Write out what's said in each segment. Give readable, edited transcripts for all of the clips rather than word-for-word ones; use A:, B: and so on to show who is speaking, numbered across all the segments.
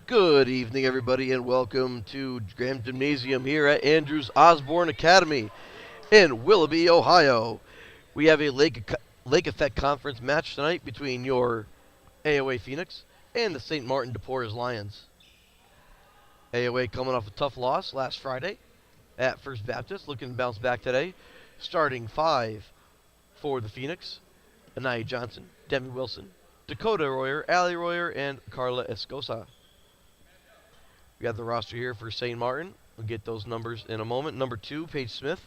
A: Good evening, everybody, and welcome to Graham Gymnasium here at Andrews Osborne Academy in Willoughby, Ohio. We have a Lake Effect Conference match tonight between your AOA Phoenix and the St. Martin de Porres Lions. AOA coming off a tough loss last Friday at First Baptist, looking to bounce back today. Starting five for the Phoenix: Anaya Johnson, Demi Wilson, Dakota Royer, Allie Royer, and Carla Escosa. We got the roster here for St. Martin. We'll get those numbers in a moment. Number 2, Paige Smith.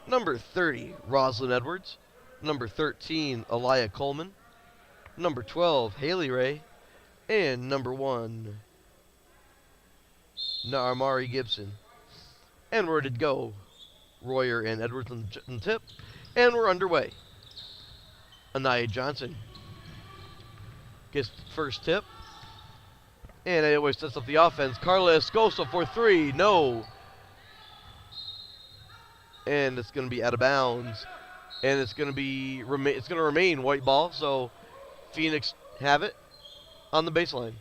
A: Number 30, Roslyn Edwards. Number 13, Elia Coleman. Number 12, Haley Ray. And number 1, Naamari Gibson. And we're ready to go. Royer and Edwards on the tip. And we're underway. Anaya Johnson gets first tip. And it always sets up the offense. Carla Escosa for 3. No. And it's going to be out of bounds. And it's going to remain white ball. So Phoenix have it on the baseline.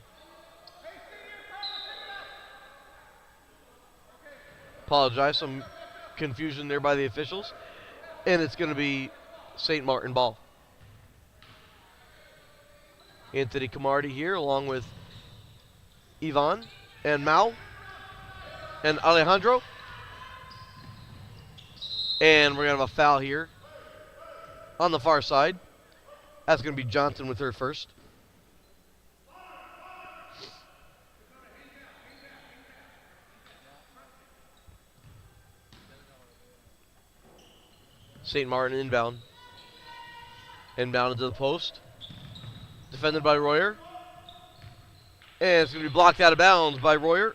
A: Apologize, some confusion there by the officials. And it's going to be St. Martin ball. Anthony Camardi here along with Yvonne and Mao and Alejandro. And we're going to have a foul here on the far side. That's going to be Johnson with her first. St. Martin inbound. Inbound into the post. Defended by Royer. And it's going to be blocked out of bounds by Royer.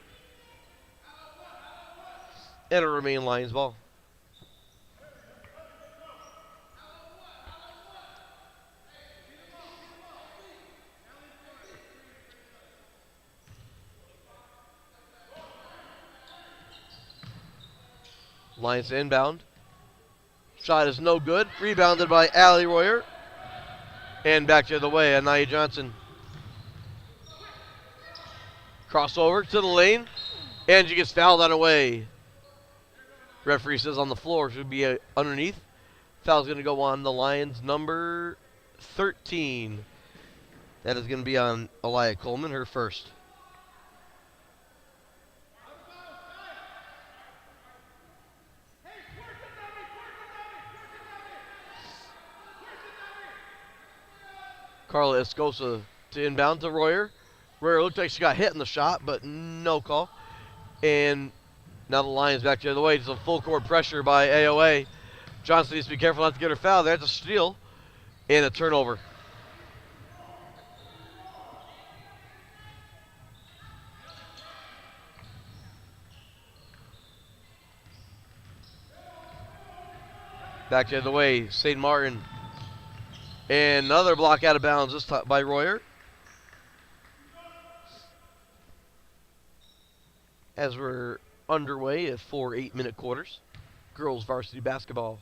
A: And it'll remain Lions ball. Lions inbound. Shot is no good. Rebounded by Allie Royer. And back the other way, Anaya Johnson. Crossover to the lane. And she gets fouled on her way. Referee says on the floor. Should be underneath. Foul's going to go on the Lions number 13. That is going to be on Elia Coleman, her first. Carla Escosa to inbound to Royer. Royer looked like she got hit in the shot, but no call. And now the Lions back the other way. Just a full court pressure by AOA. Johnson needs to be careful not to get her foul. There's a steal and a turnover. Back the other way, St. Martin. And another block out of bounds, this time by Royer. As we're underway at 4 8-minute quarters. Girls varsity basketball.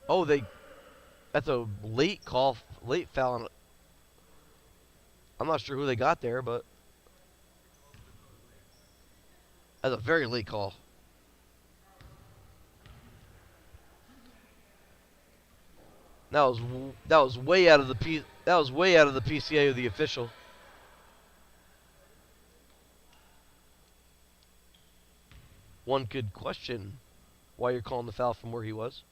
A: Oh, that's a late call, late foul on it. I'm not sure who they got there, but that's a very late call. That was way out of the PCA of the official. One could question why you're calling the foul from where he was.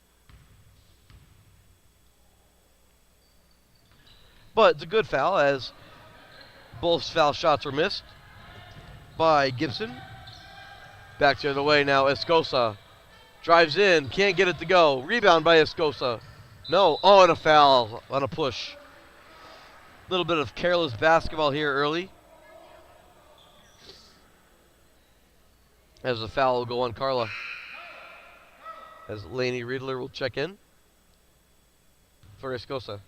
A: But it's a good foul as both foul shots were missed by Gibson. Back the other way now, Escosa drives in, can't get it to go. Rebound by Escosa. No, and a foul on a push. A little bit of careless basketball here early. As the foul will go on Carla. As Lainey Riedler will check in for Escosa.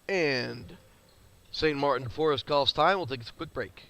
A: And St. Martin de Porres calls time. We'll take a quick break.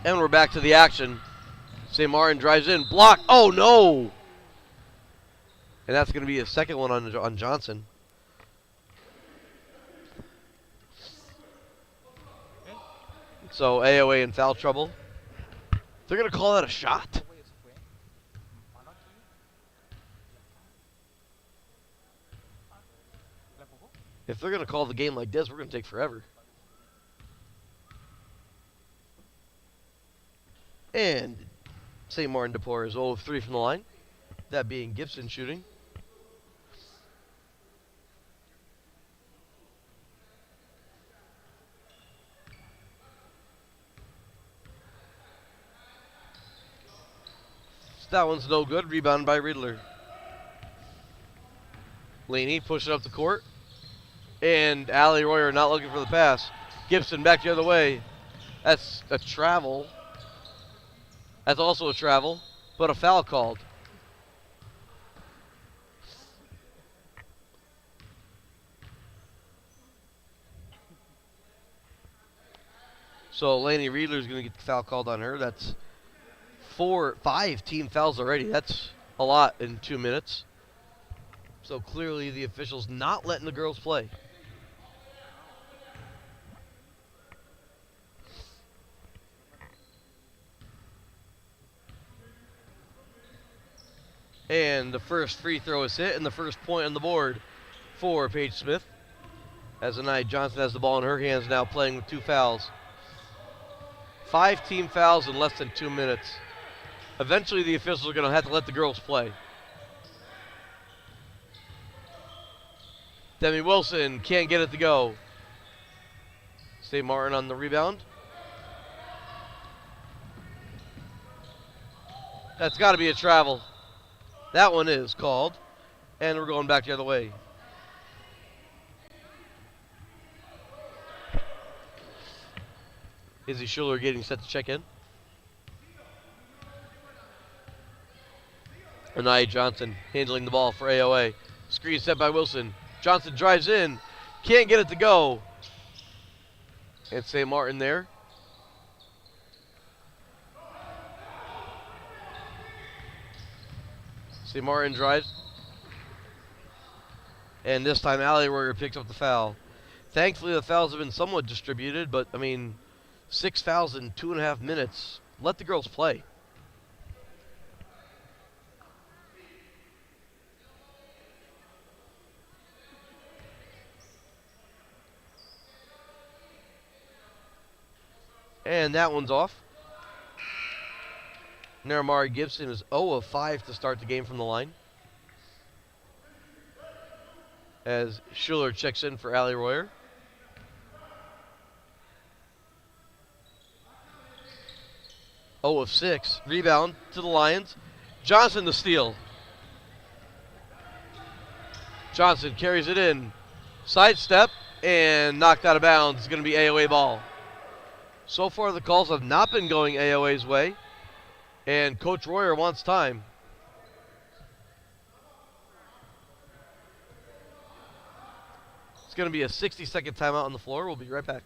A: And we're back to the action. St. Martin drives in. Block. Oh, no. And that's going to be a second one on Johnson. So AOA in foul trouble. They're going to call that a shot? If they're going to call the game like this, we're going to take forever. And St. Martin DePore is 0 of 3 from the line. That being Gibson shooting. That one's no good. Rebound by Riedler. Laney pushing up the court. And Allie Royer not looking for the pass. Gibson back the other way. That's a travel. That's also a travel, but a foul called. So Laney Riedler's going to get the foul called on her. That's 5 team fouls already. That's a lot in 2 minutes. So clearly the officials not letting the girls play. And the first free throw is hit, and the first point on the board for Paige Smith. As Anaya Johnson has the ball in her hands now, playing with 2 fouls. 5 team fouls in less than 2 minutes. Eventually the officials are going to have to let the girls play. Demi Wilson can't get it to go. St. Martin on the rebound. That's got to be a travel. That one is called. And we're going back the other way. Izzy Schuler getting set to check in. Anaya Johnson handling the ball for AOA. Screen set by Wilson. Johnson drives in. Can't get it to go. And St. Martin there. St. Martin drives. And this time Allie Royer picks up the foul. Thankfully the fouls have been somewhat distributed, but I mean, 6 fouls in 2.5 minutes. Let the girls play. And that one's off. Naramari Gibson is 0 of 5 to start the game from the line. As Schuler checks in for Allie Royer. Oh of 6. Rebound to the Lions. Johnson the steal. Johnson carries it in. Sidestep and knocked out of bounds. It's going to be AOA ball. So far the calls have not been going AOA's way. And Coach Royer wants time. It's going to be a 60-second timeout on the floor. We'll be right back.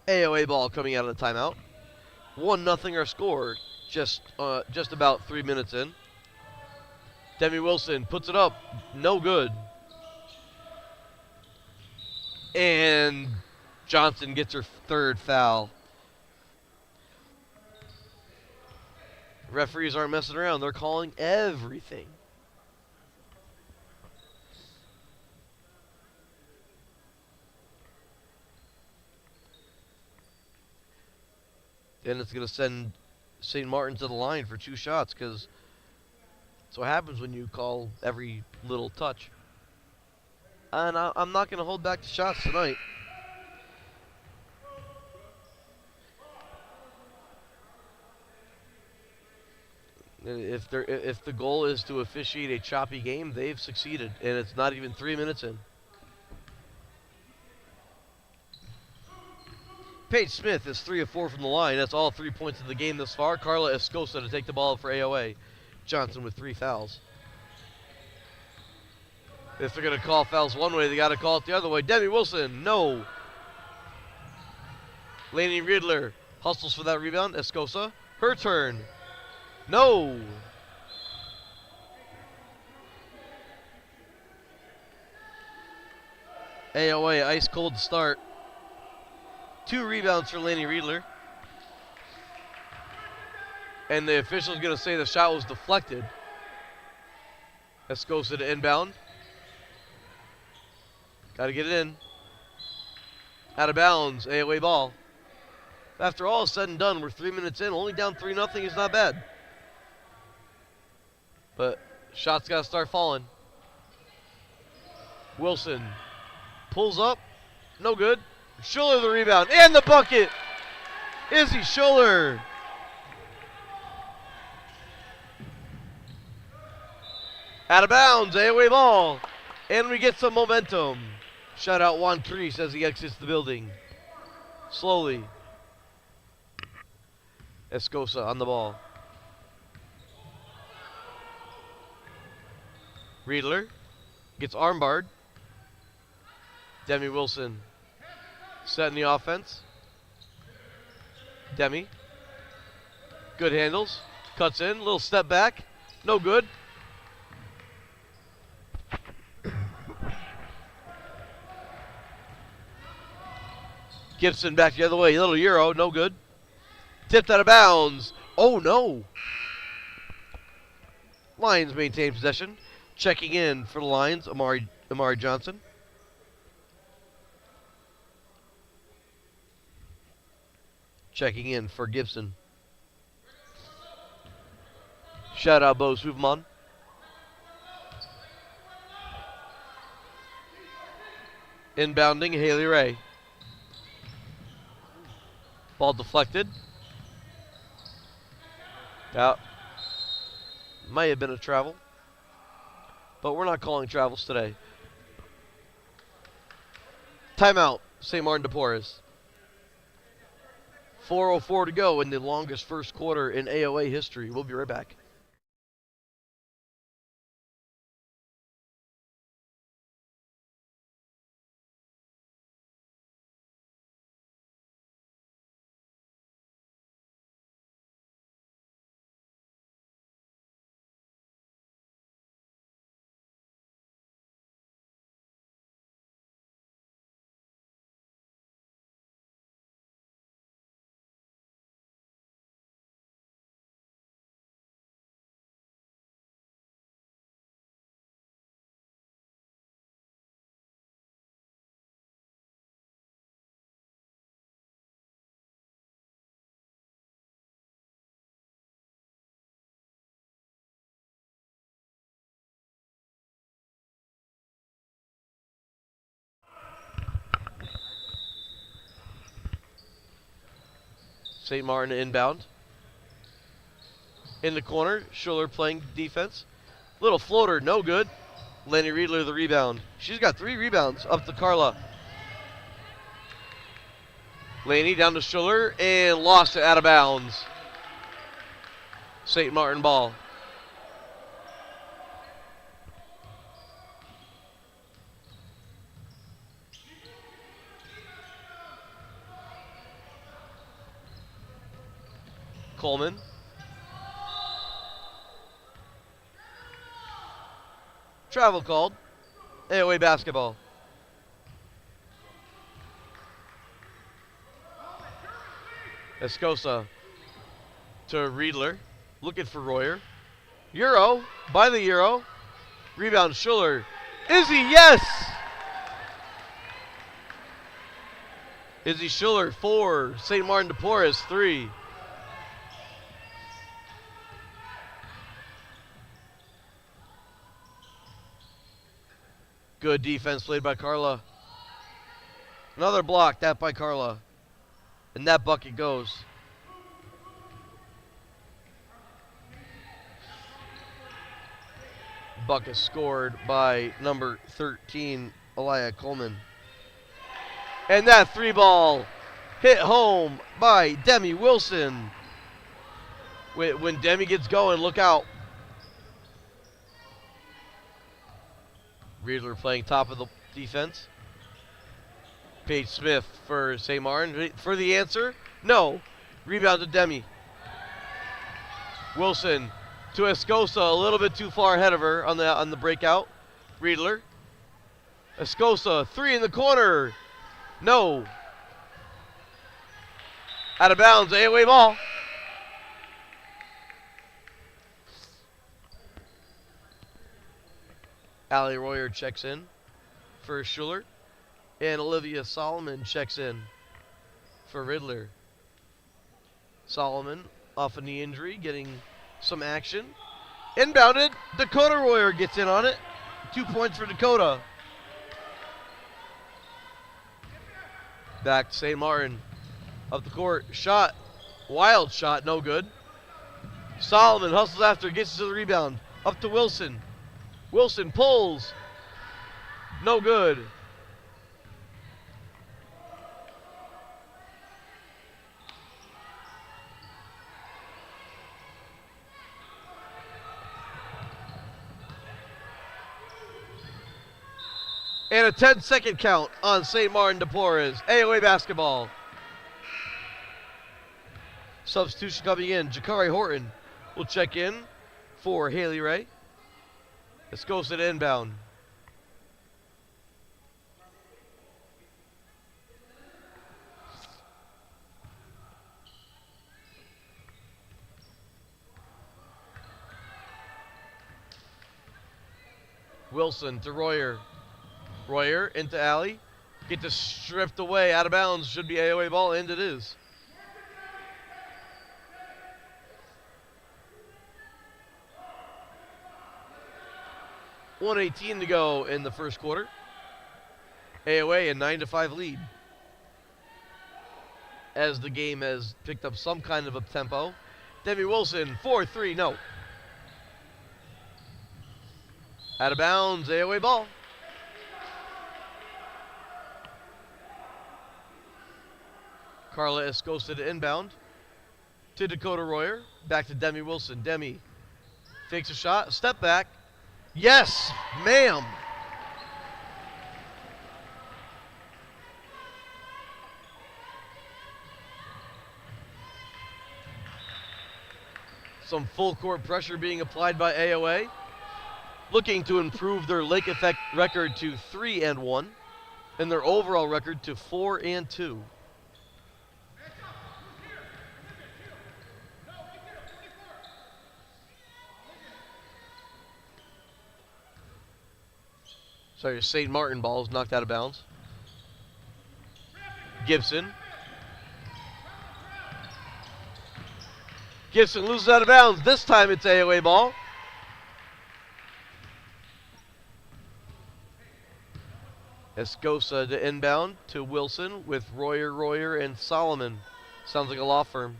A: AOA ball coming out of the timeout. 1-0 our score. Just about 3 minutes in. Demi Wilson puts it up. No good. And Johnson gets her third foul. Referees aren't messing around. They're calling everything. Then it's going to send St. Martin to the line for 2 shots because that's what happens when you call every little touch. And I'm not going to hold back the shots tonight. If the goal is to officiate a choppy game, they've succeeded, and it's not even 3 minutes in. Paige Smith is 3 of 4 from the line. That's all 3 points in the game thus far. Carla Escosa to take the ball for AOA. Johnson with 3 fouls. If they're going to call fouls one way, they got to call it the other way. Demi Wilson, no. Lainey Riedler hustles for that rebound. Escosa, her turn. No. AOA, ice cold to start. 2 rebounds for Lainey Riedler. And the official's going to say the shot was deflected. Escosa to inbound. Got to get it in. Out of bounds, AOA ball. After all is said and done, we're 3 minutes in. Only down 3-0 is not bad. But shots got to start falling. Wilson pulls up. No good. Schuller the rebound. And the bucket. Izzy Schuller. Out of bounds. AOA ball. And we get some momentum. Shout out Juan Crease as he exits the building. Slowly. Escosa on the ball. Riedler gets armbarred. Demi Wilson setting the offense. Demi. Good handles. Cuts in. Little step back. No good. Gibson back the other way. Little Euro. No good. Tipped out of bounds. Oh, no. Lions maintain possession. Checking in for the Lions, Amari Johnson. Checking in for Gibson. Shout out Bo Superman. Inbounding Haley Ray. Ball deflected. Out. Might have been a travel. But we're not calling travels today. Timeout, St. Martin de Porres. 4:04 to go in the longest first quarter in AOA history. We'll be right back. St. Martin inbound. In the corner, Schuller playing defense. Little floater, no good. Lainey Riedler the rebound. She's got 3 rebounds up to Carla. Lainey down to Schuller and lost it out of bounds. St. Martin ball. Coleman. Travel called. AOA basketball. Escosa to Riedler. Looking for Royer. Euro. By the Euro. Rebound Schuller. Izzy, yes! Izzy Schuller, 4. St. Martin de Porres, 3. Good defense played by Carla. Another block, that by Carla. And that bucket goes. Bucket scored by number 13, Elia Coleman. And that 3-ball hit home by Demi Wilson. When Demi gets going, look out. Riedler playing top of the defense. Paige Smith for St. Martin. For the answer, no. Rebound to Demi. Wilson to Escosa, a little bit too far ahead of her on the breakout. Riedler. Escosa, 3 in the corner. No. Out of bounds, AOA ball. Allie Royer checks in for Schuller. And Olivia Solomon checks in for Riedler. Solomon off a knee injury, getting some action. Inbounded, Dakota Royer gets in on it. 2 points for Dakota. Back to St. Martin. Up the court, shot. Wild shot, no good. Solomon hustles after, gets to the rebound. Up to Wilson. Wilson pulls. No good. And a 10-second count on St. Martin de Porres. AOA basketball. Substitution coming in. Jakari Horton will check in for Haley Ray. Escosa to inbound. Wilson to Royer. Royer into Alley. Get this stripped away. Out of bounds. Should be AOA ball, and it is. .118 to go in the first quarter. AOA a 9-5 lead. As the game has picked up some kind of a tempo. Demi Wilson, 4-3, no. Out of bounds, AOA ball. Carla Escosa to inbound. To Dakota Royer. Back to Demi Wilson. Demi takes a shot. Step back. Yes, ma'am. Some full court pressure being applied by AOA. Looking to improve their lake effect record to 3-1 and their overall record to 4-2. Sorry, St. Martin ball is knocked out of bounds. Gibson. Gibson loses out of bounds. This time it's AOA ball. Escosa to inbound to Wilson with Royer, and Solomon. Sounds like a law firm.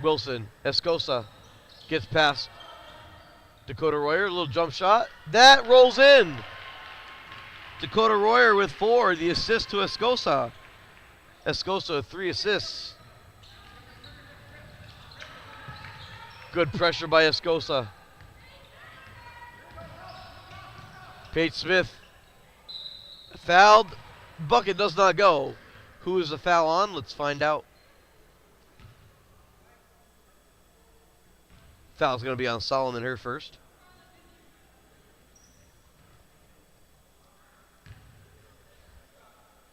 A: Wilson, Escosa gets past Dakota Royer, a little jump shot. That rolls in. Dakota Royer with 4, the assist to Escosa. Escosa, 3 assists. Good pressure by Escosa. Paige Smith fouled. Bucket does not go. Who is the foul on? Let's find out. Foul's going to be on Solomon here first.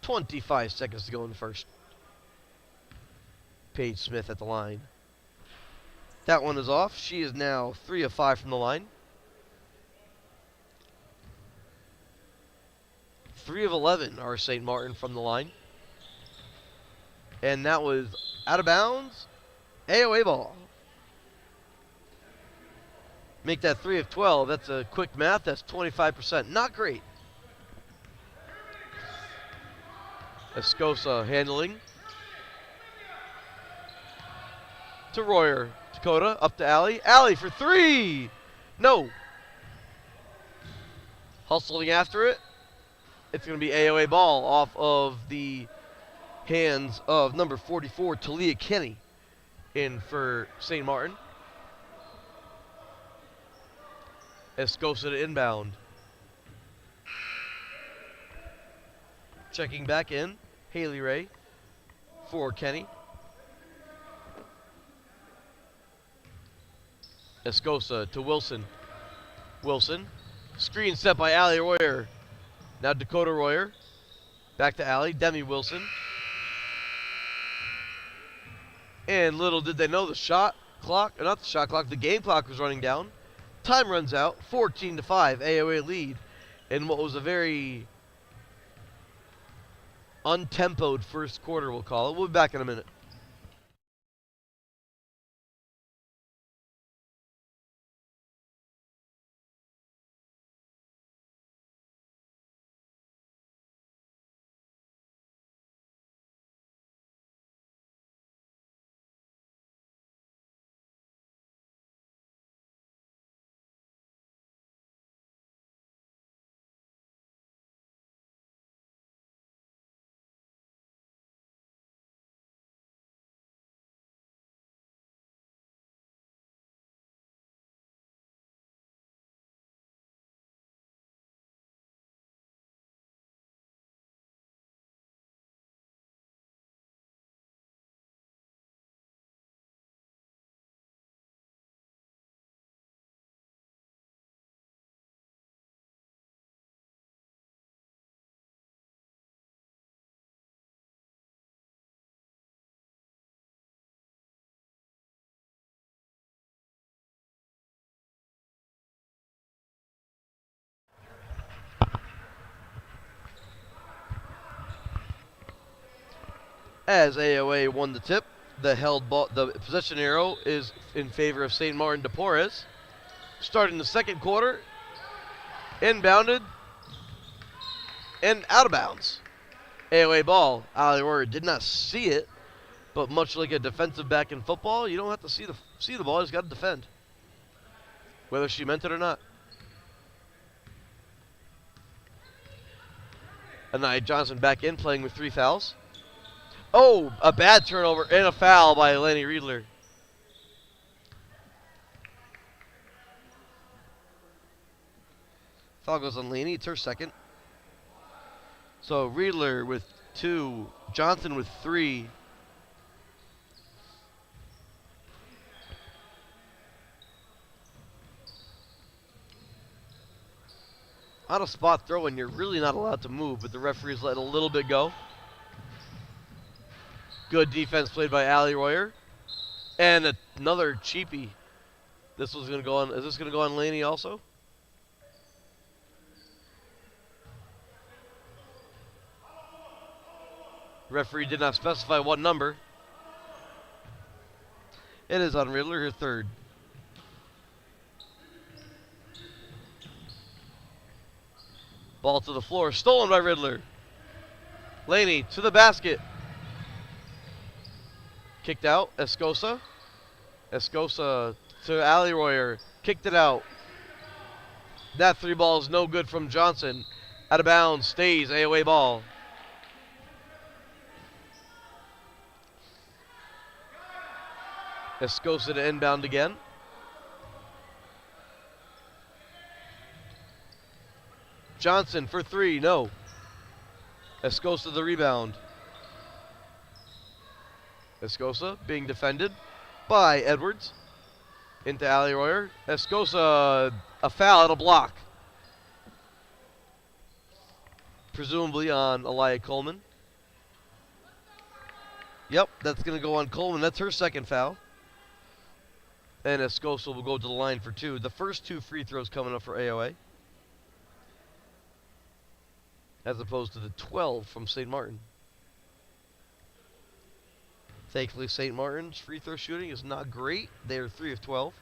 A: .25 seconds to go in the first. Paige Smith at the line. That one is off. She is now 3 of 5 from the line. 3 of 11 are St. Martin from the line. And that was out of bounds. AOA ball. Make that 3 of 12. That's a quick math. That's 25%. Not great. Escosa handling. To Royer. Dakota up to Allie. Allie for 3. No. Hustling after it. It's going to be AOA ball off of the hands of number 44, Talia Kenny, in for St. Martin. Escosa to inbound. Checking back in. Haley Ray for Kenny. Escosa to Wilson. Wilson. Screen set by Allie Royer. Now Dakota Royer. Back to Allie. Demi Wilson. And little did they know the shot clock, or not the shot clock, the game clock was running down. Time runs out. 14 to 5. AOA lead in what was a very untempoed first quarter, we'll call it. We'll be back in a minute. As AOA won the tip, the held ball, the possession arrow is in favor of St. Martin de Porres. Starting the second quarter, inbounded and out of bounds. AOA ball. Ali Royer did not see it, but much like a defensive back in football, you don't have to see the ball. You just got to defend, whether she meant it or not. Anaya Johnson back in, playing with 3 fouls. Oh, a bad turnover and a foul by Lenny Riedler. Foul goes on Laney. It's her second. So Riedler with 2, Johnson with 3. On a spot throw, and you're really not allowed to move, but the referee's let a little bit go. Good defense played by Ali Royer. And another cheapie. This was going to go on. Is this going to go on Laney also? Referee did not specify what number. It is on Riddler, her third. Ball to the floor, stolen by Riddler. Laney to the basket. Kicked out, Escosa. Escosa to Ali Royer. Kicked it out. That 3 ball is no good from Johnson. Out of bounds, stays, AOA ball. Escosa to inbound again. Johnson for 3, no. Escosa the rebound. Escosa being defended by Edwards. Into Ali Royer. Escosa, a foul at a block. Presumably on Elia Coleman. Yep, that's going to go on Coleman. That's her second foul. And Escosa will go to the line for 2. The first 2 free throws coming up for AOA. As opposed to the 12 from St. Martin. Thankfully, St. Martin's free throw shooting is not great. They are 3 of 12.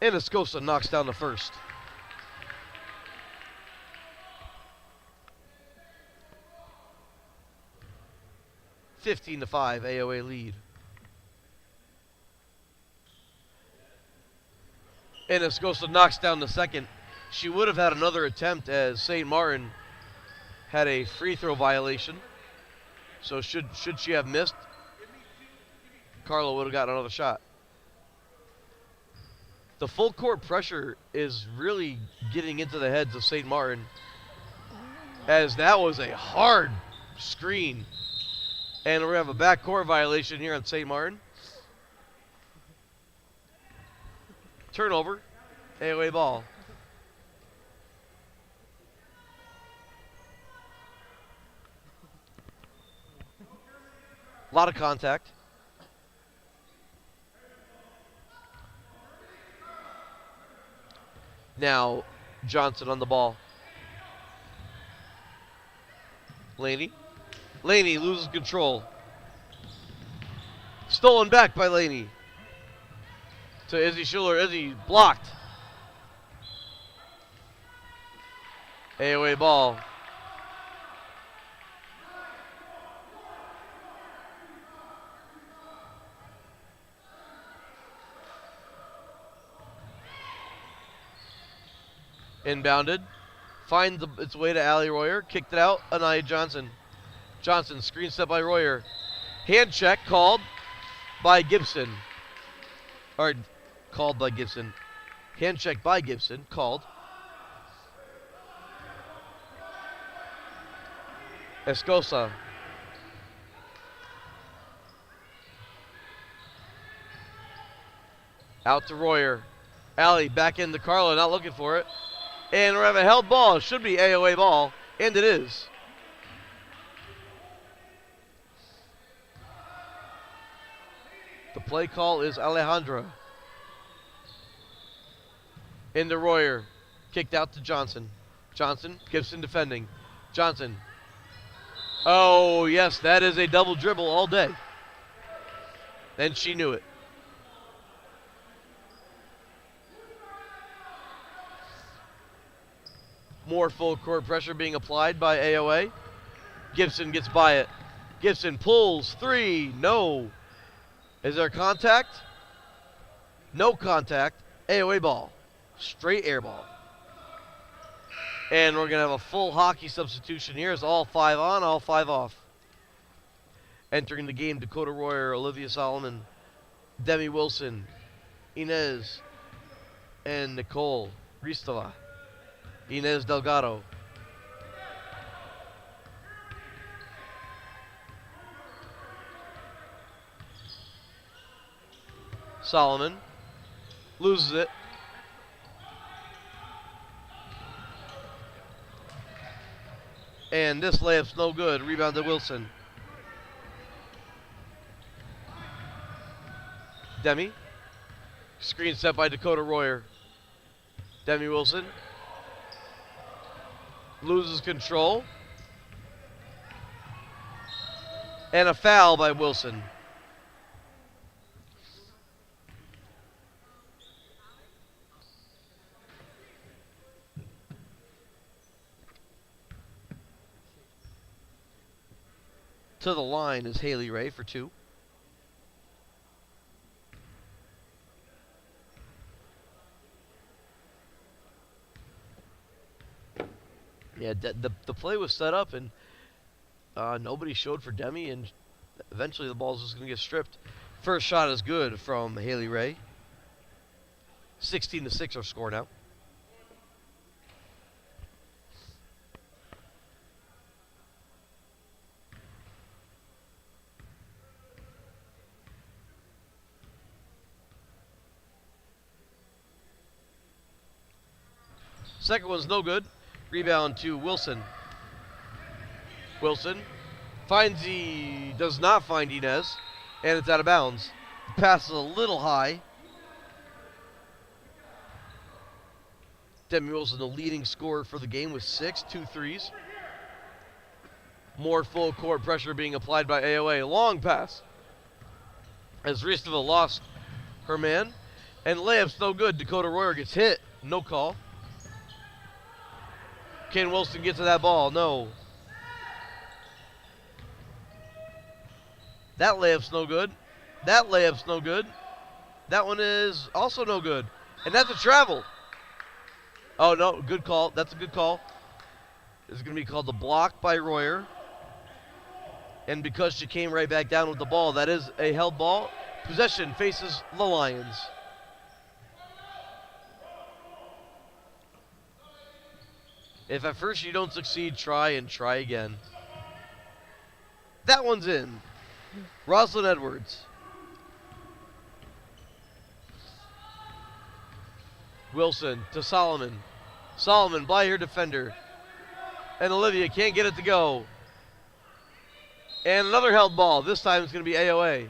A: And Escosa knocks down the first. (15-5), AOA lead. And Escosa knocks down the second. She would have had another attempt as St. Martin had a free throw violation. So should she have missed, Carla would have gotten another shot. The full court pressure is really getting into the heads of St. Martin, as that was a hard screen. And we're going to have a backcourt violation here on St. Martin. Turnover, AOA ball. A lot of contact. Now, Johnson on the ball. Laney. Laney loses control. Stolen back by Laney. To Izzy Schuler. Izzy blocked. AOA ball. Inbounded. Finds its way to Ali Royer. Kicked it out. Anaya Johnson. Johnson, screen set by Royer. Hand check called by Gibson. Or called by Gibson. Hand check by Gibson. Called. Escosa. Out to Royer. Ali back into Carla, not looking for it. And we're having a held ball. It should be AOA ball, and it is. The play call is Alejandra. Into Royer. Kicked out to Johnson. Johnson, Gibson defending. Johnson. Oh, yes, that is a double dribble all day. And she knew it. More full court pressure being applied by AOA. Gibson gets by it. Gibson pulls 3. No. Is there contact? No contact. AOA ball. Straight air ball. And we're going to have a full hockey substitution here. It's all 5 on, all 5 off. Entering the game, Dakota Royer, Olivia Solomon, Demi Wilson, Inez, and Nicole Ristova. Inez Delgado. Solomon loses it. And this layup's no good. Rebound to Wilson. Demi. Screen set by Dakota Royer. Demi Wilson. Loses control. And a foul by Wilson. To the line is Haley Ray for 2. Yeah, the play was set up, and nobody showed for Demi, and eventually the ball's just going to get stripped. First shot is good from Haley Ray. 16-6 our score now. Second one's no good. Rebound to Wilson. Wilson does not find Inez, and it's out of bounds. Pass is a little high. Demi Wilson, the leading scorer for the game with 2 threes. More full court pressure being applied by AOA. Long pass. As Ristova lost her man. And layup's no good. Dakota Royer gets hit. No call. Can Wilson get to that ball? No. That layup's no good. That layup's no good. That one is also no good. And that's a travel. Oh, no. Good call. That's a good call. This is going to be called the block by Royer. And because she came right back down with the ball, that is a held ball. Possession faces the Lions. If at first you don't succeed, try and try again. That one's in. Rosalind Edwards. Wilson to Solomon. Solomon by her defender. And Olivia can't get it to go. And another held ball. This time it's going to be AOA.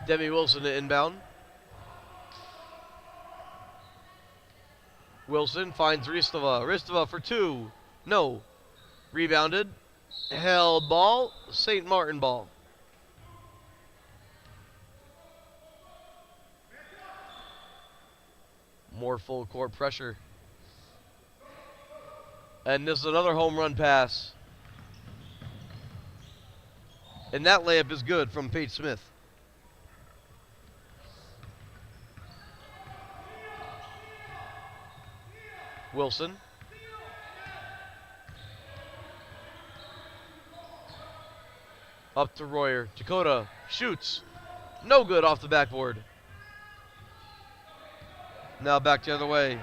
A: Demi Wilson to inbound. Wilson finds Ristova. Ristova for 2. No. Rebounded. Held ball. St. Martin ball. More full court pressure. And this is another home run pass. And that layup is good from Paige Smith. Wilson. Up to Royer. Dakota shoots. No good off the backboard. Now back the other way.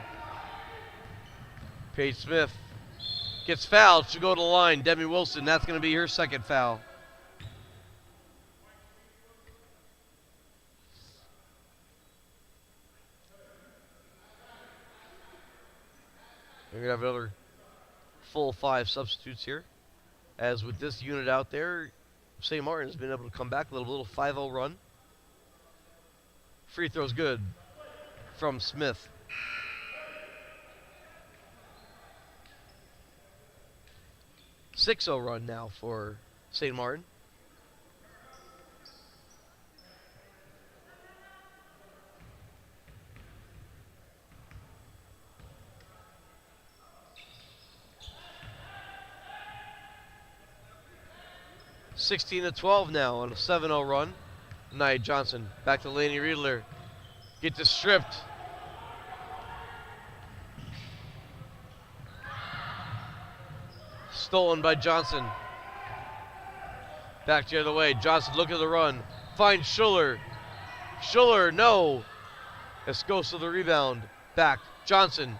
A: Paige Smith gets fouled. She'll go to the line. Demi Wilson, that's going to be her second foul. We're going to have another full 5 substitutes here. As with this unit out there, St. Martin's been able to come back with a little 5-0 run. Free throw's good from Smith. .6-0 run now for St. Martin. (16-12) now on a 7-0 run. Nia Johnson back to Lainey Riedler. Gets it stripped. Stolen by Johnson. Back the other way. Johnson looking at the run. Finds Schuller. Schuller, no. Escosa the rebound. Back. Johnson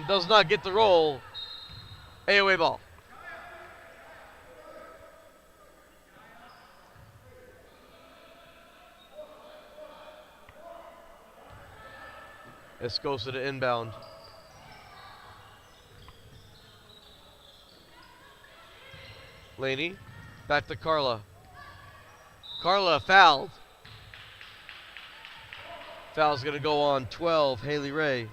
A: does not get the roll. AOA ball. Escosa to inbound. Laney, back to Carla. Carla fouled. Foul's going to go on 12, Haley Ray.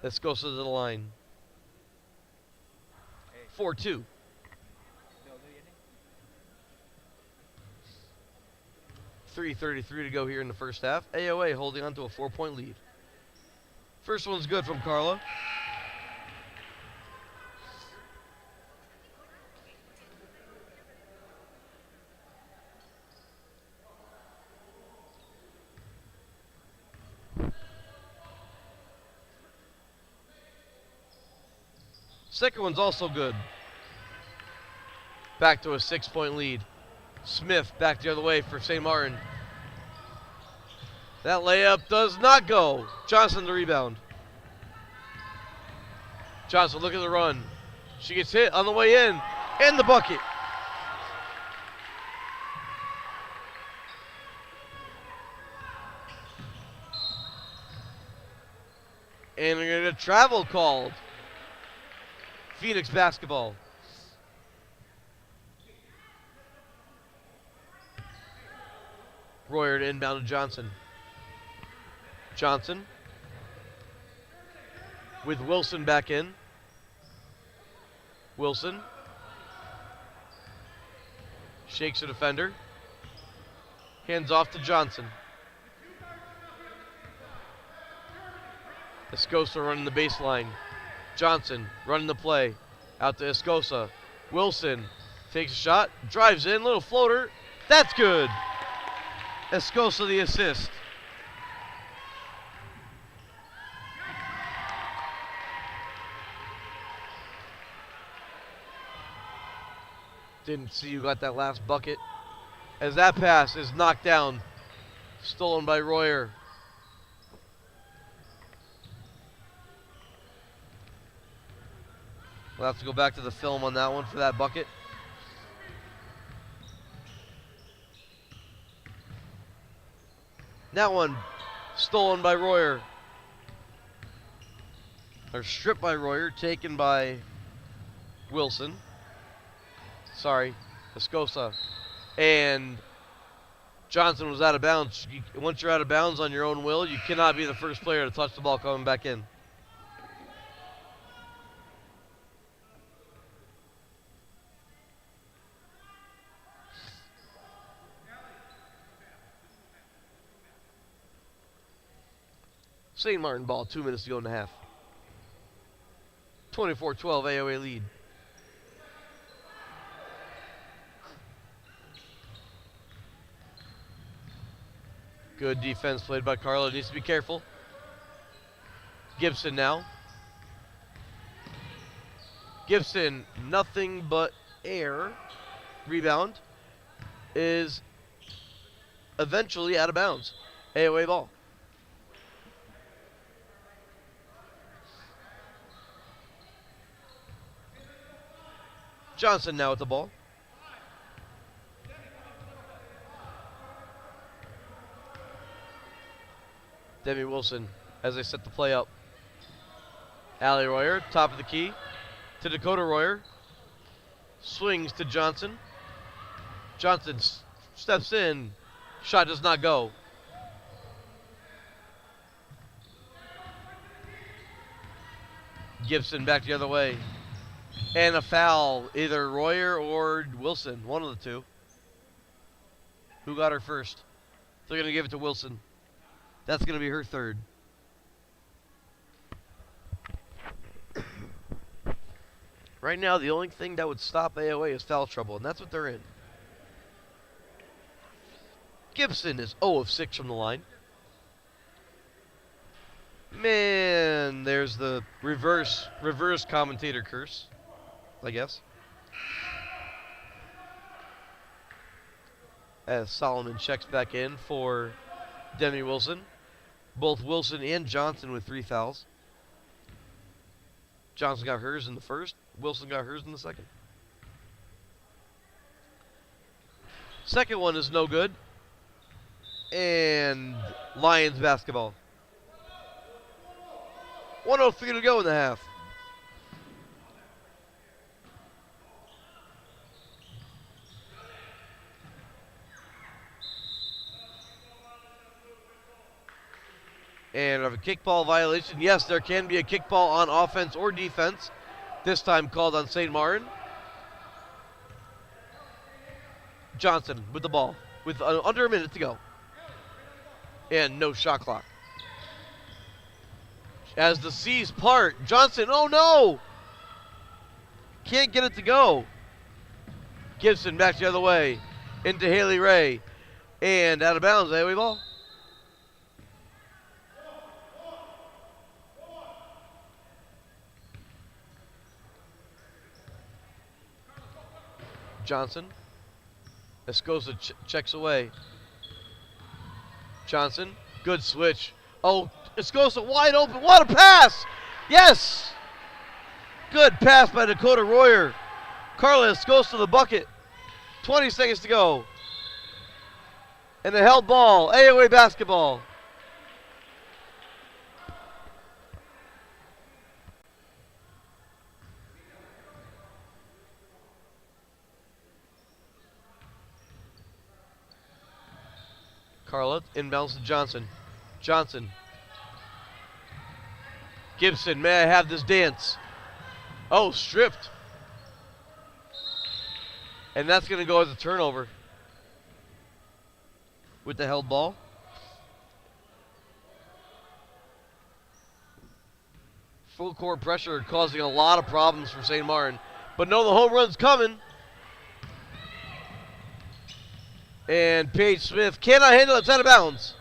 A: Escosa to the line. 4-2. 3:33 to go here in the first half. AOA holding on to a 4-point lead. First one's good from Carla. Second one's also good. Back to a 6-point lead. Smith back the other way for St. Martin. That layup does not go. Johnson the rebound. Johnson, look at the run. She gets hit on the way in. And the bucket. And we're going to get a travel called. Phoenix basketball. Royer to inbound to Johnson. Johnson with Wilson back in. Wilson shakes a defender. Hands off to Johnson. Escosa running the baseline. Johnson running the play. Out to Escosa. Wilson takes a shot. Drives in. Little floater. That's good. Escosa the assist. Didn't see you got that last bucket. As that pass is knocked down. Stolen by Royer. We'll have to go back to the film on that one for that bucket. That one stolen by Royer. Or stripped by Royer, taken by Wilson. Sorry, Escosa. And Johnson was out of bounds. Once you're out of bounds on your own will, you cannot be the first player to touch the ball coming back in. St. Martin ball, 2 minutes to go in the half. 24-12 AOA lead. Good defense played by Carlo. Needs to be careful. Gibson now. Gibson, nothing but air. Rebound is eventually out of bounds. AOA ball. Johnson now with the ball. Demi Wilson as they set the play up. Allie Royer, top of the key to Dakota Royer. Swings to Johnson. Johnson steps in. Shot does not go. Gibson back the other way. And a foul, either Royer or Wilson, one of the two. Who got her first? They're going to give it to Wilson. That's going to be her third. Right now, the only thing that would stop AOA is foul trouble, and that's what they're in. Gibson is 0 of 6 from the line. Man, there's the reverse commentator curse, I guess. As Solomon checks back in for Demi Wilson. Both Wilson and Johnson with 3 fouls. Johnson got hers in the first. Wilson got hers in the second. Second one is no good. And Lions basketball. 1:03 to go in the half. And of a kickball violation, yes, there can be a kickball on offense or defense. This time called on St. Martin. Johnson with the ball with under a minute to go. And no shot clock. As the seas part, Johnson, oh no! Can't get it to go. Gibson back the other way into Haley Ray. And out of bounds, AOA ball. Johnson. Escosa checks away. Johnson, good switch. Oh, Escosa wide open. What a pass! Yes! Good pass by Dakota Royer. Carlos goes to the bucket. 20 seconds to go. And the held ball. AOA basketball. Carla inbounds to Johnson. Johnson. Gibson, may I have this dance? Oh, stripped. And that's going to go as a turnover with the held ball. Full court pressure causing a lot of problems for St. Martin. But no, the home run's coming. And Paige Smith cannot handle it. It's out of bounds.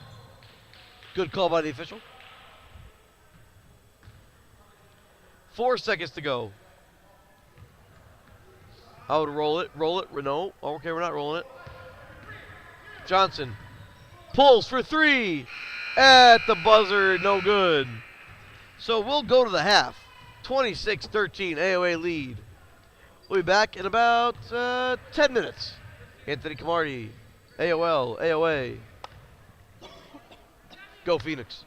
A: Good call by the official. 4 seconds to go. I would roll it. Roll it. No. Okay, we're not rolling it. Johnson pulls for three. At the buzzer. No good. So we'll go to the half. 26-13 AOA lead. We'll be back in about 10 minutes. Anthony Camardi. AOL. AOA. Go Phoenix.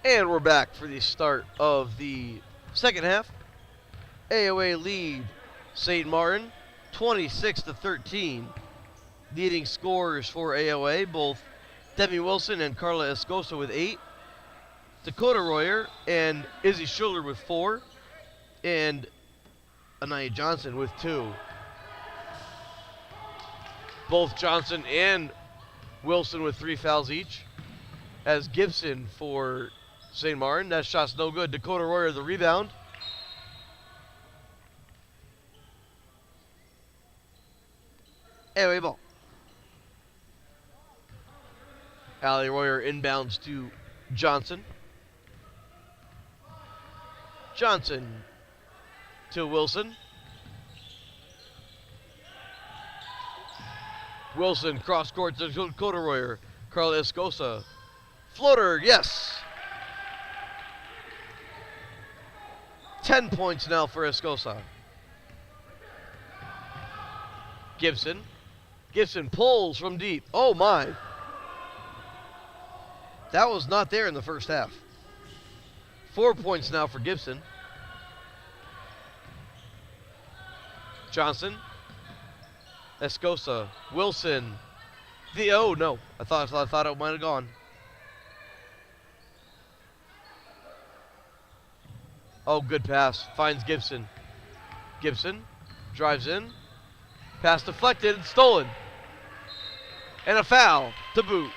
A: And we're back for the start of the second half. AOA lead St. Martin 26-13. Leading scorers for AOA, both Demi Wilson and Carla Escosa with 8. Dakota Royer and Izzy Schuller with 4. And Anaya Johnson with 2. Both Johnson and Wilson with 3 fouls each. As Gibson for St. Martin. That shot's no good. Dakota Royer the rebound. Anyway, ball. Allie Royer inbounds to Johnson. Johnson to Wilson. Wilson cross court to Dakota Royer. Carla Escosa. Floater, yes. 10 points now for Escosa. Gibson. Gibson pulls from deep. Oh my. That was not there in the first half. 4 points now for Gibson. Johnson. Escosa. Wilson. No. I thought it might have gone. Oh, good pass. Finds Gibson. Gibson drives in. Pass deflected. Stolen. And a foul to boot.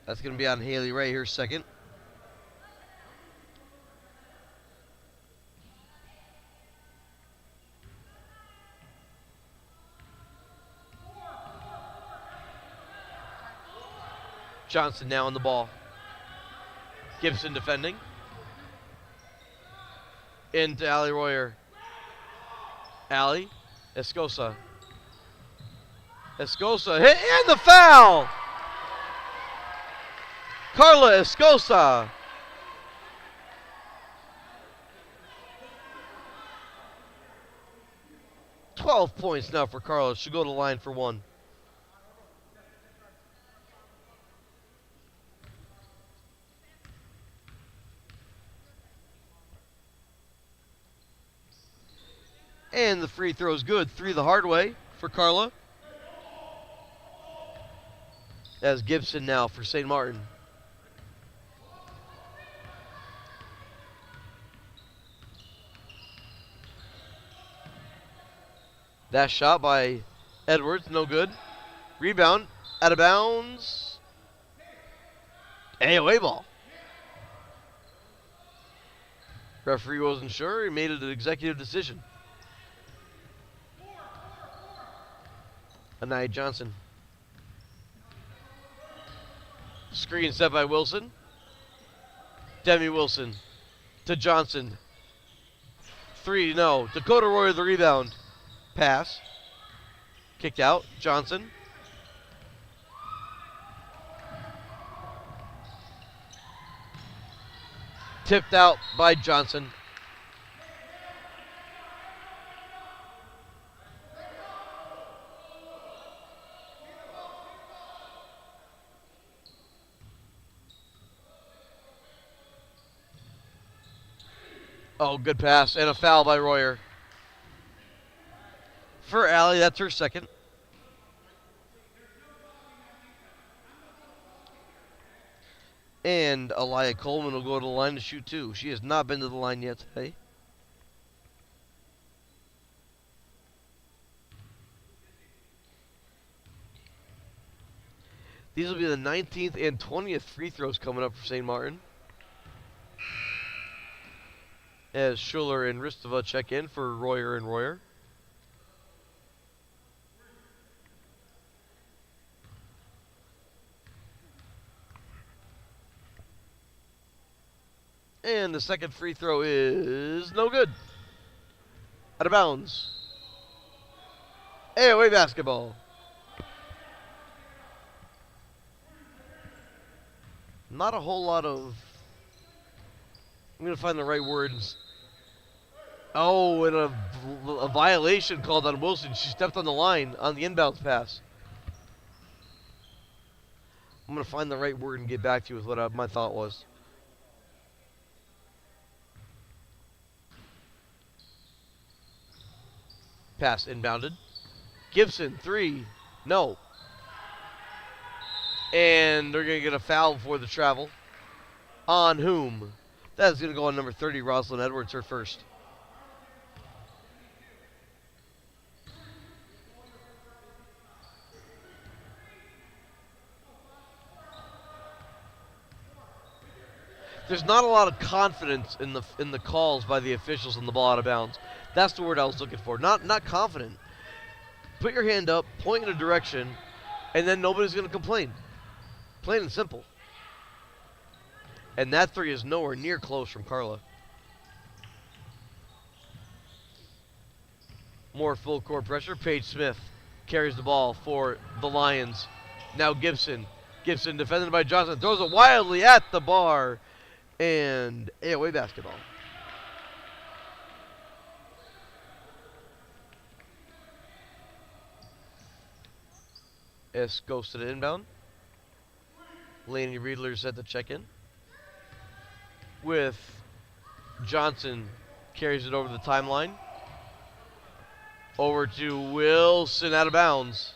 A: That's going to be on Haley right here second. Johnson now on the ball. Gibson defending. Into Allie Royer. Allie. Escosa. Escosa hit and the foul! Carla Escosa. $12 points now for Carla. She'll go to the line for 1. And the free throw is good. 3 the hard way for Carla. As Gibson now for St. Martin. That shot by Edwards, no good. Rebound, out of bounds. AOA ball. Referee wasn't sure. He made it an executive decision. Anaya Johnson. Screen set by Wilson. Demi Wilson to Johnson. 3, no. Dakota Royer the rebound. Pass. Kicked out. Johnson. Tipped out by Johnson. Oh, good pass. And a foul by Royer. For Allie, that's her second. And Elia Coleman will go to the line to shoot 2. She has not been to the line yet today. These will be the 19th and 20th free throws coming up for St. Martin. As Schuller and Ristova check in for Royer and Royer. And the second free throw is no good. Out of bounds. AOA basketball. Not a whole lot of... I'm going to find the right words. Oh, and a violation called on Wilson. She stepped on the line on the inbounds pass. I'm going to find the right word and get back to you with what my thought was. Pass inbounded. Gibson, 3. No. And they're going to get a foul before the travel. On whom? That is going to go on number 30, Rosalind Edwards, her first. There's not a lot of confidence in the calls by the officials on the ball out of bounds. That's the word I was looking for. Not confident. Put your hand up, point in a direction, and then nobody's going to complain. Plain and simple. And that 3 is nowhere near close from Carla. More full court pressure. Paige Smith carries the ball for the Lions. Now Gibson. Gibson defended by Johnson. Throws it wildly at the bar. And AOA basketball. S goes to the inbound. Laney Riedler set the check-in. With Johnson carries it over the timeline. Over to Wilson out of bounds.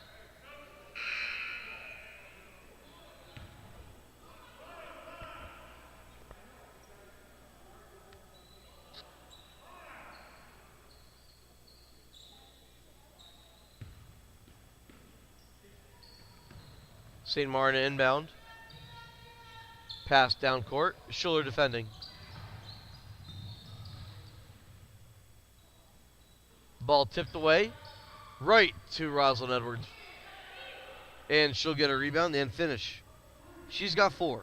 A: St. Martin inbound. Pass down court. Schuller defending. Ball tipped away. Right to Rosalind Edwards. And she'll get a rebound and finish. She's got 4.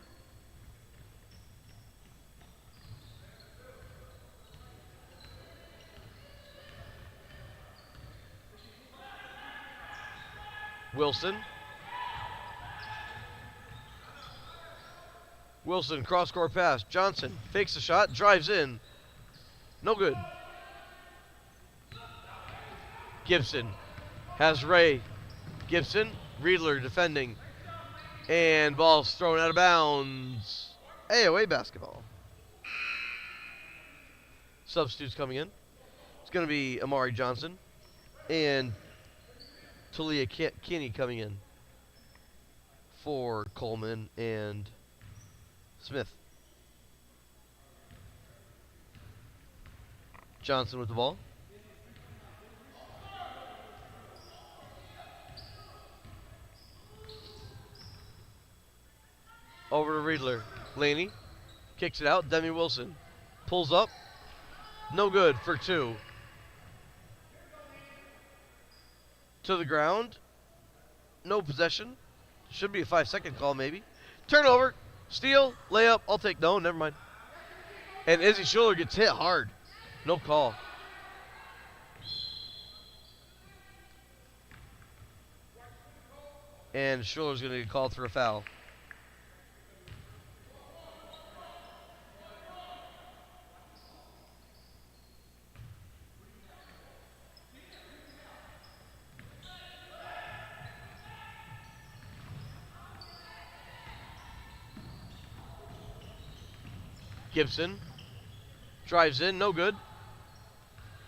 A: Wilson. Wilson, cross-court pass. Johnson fakes the shot, drives in. No good. Gibson has Ray. Gibson, Riedler defending. And ball's thrown out of bounds. AOA basketball. Substitutes coming in. It's going to be Amari Johnson and Talia Kinney coming in for Coleman and Smith. Johnson with the ball. Over to Riedler. Laney kicks it out. Demi Wilson pulls up. No good for 2. To the ground. No possession. Should be a 5-second call maybe. Turnover. Steal. Layup. I'll take no. Never mind. And Izzy Schuller gets hit hard. No call. And Schuller's going to get called for a foul. Gibson drives in, no good.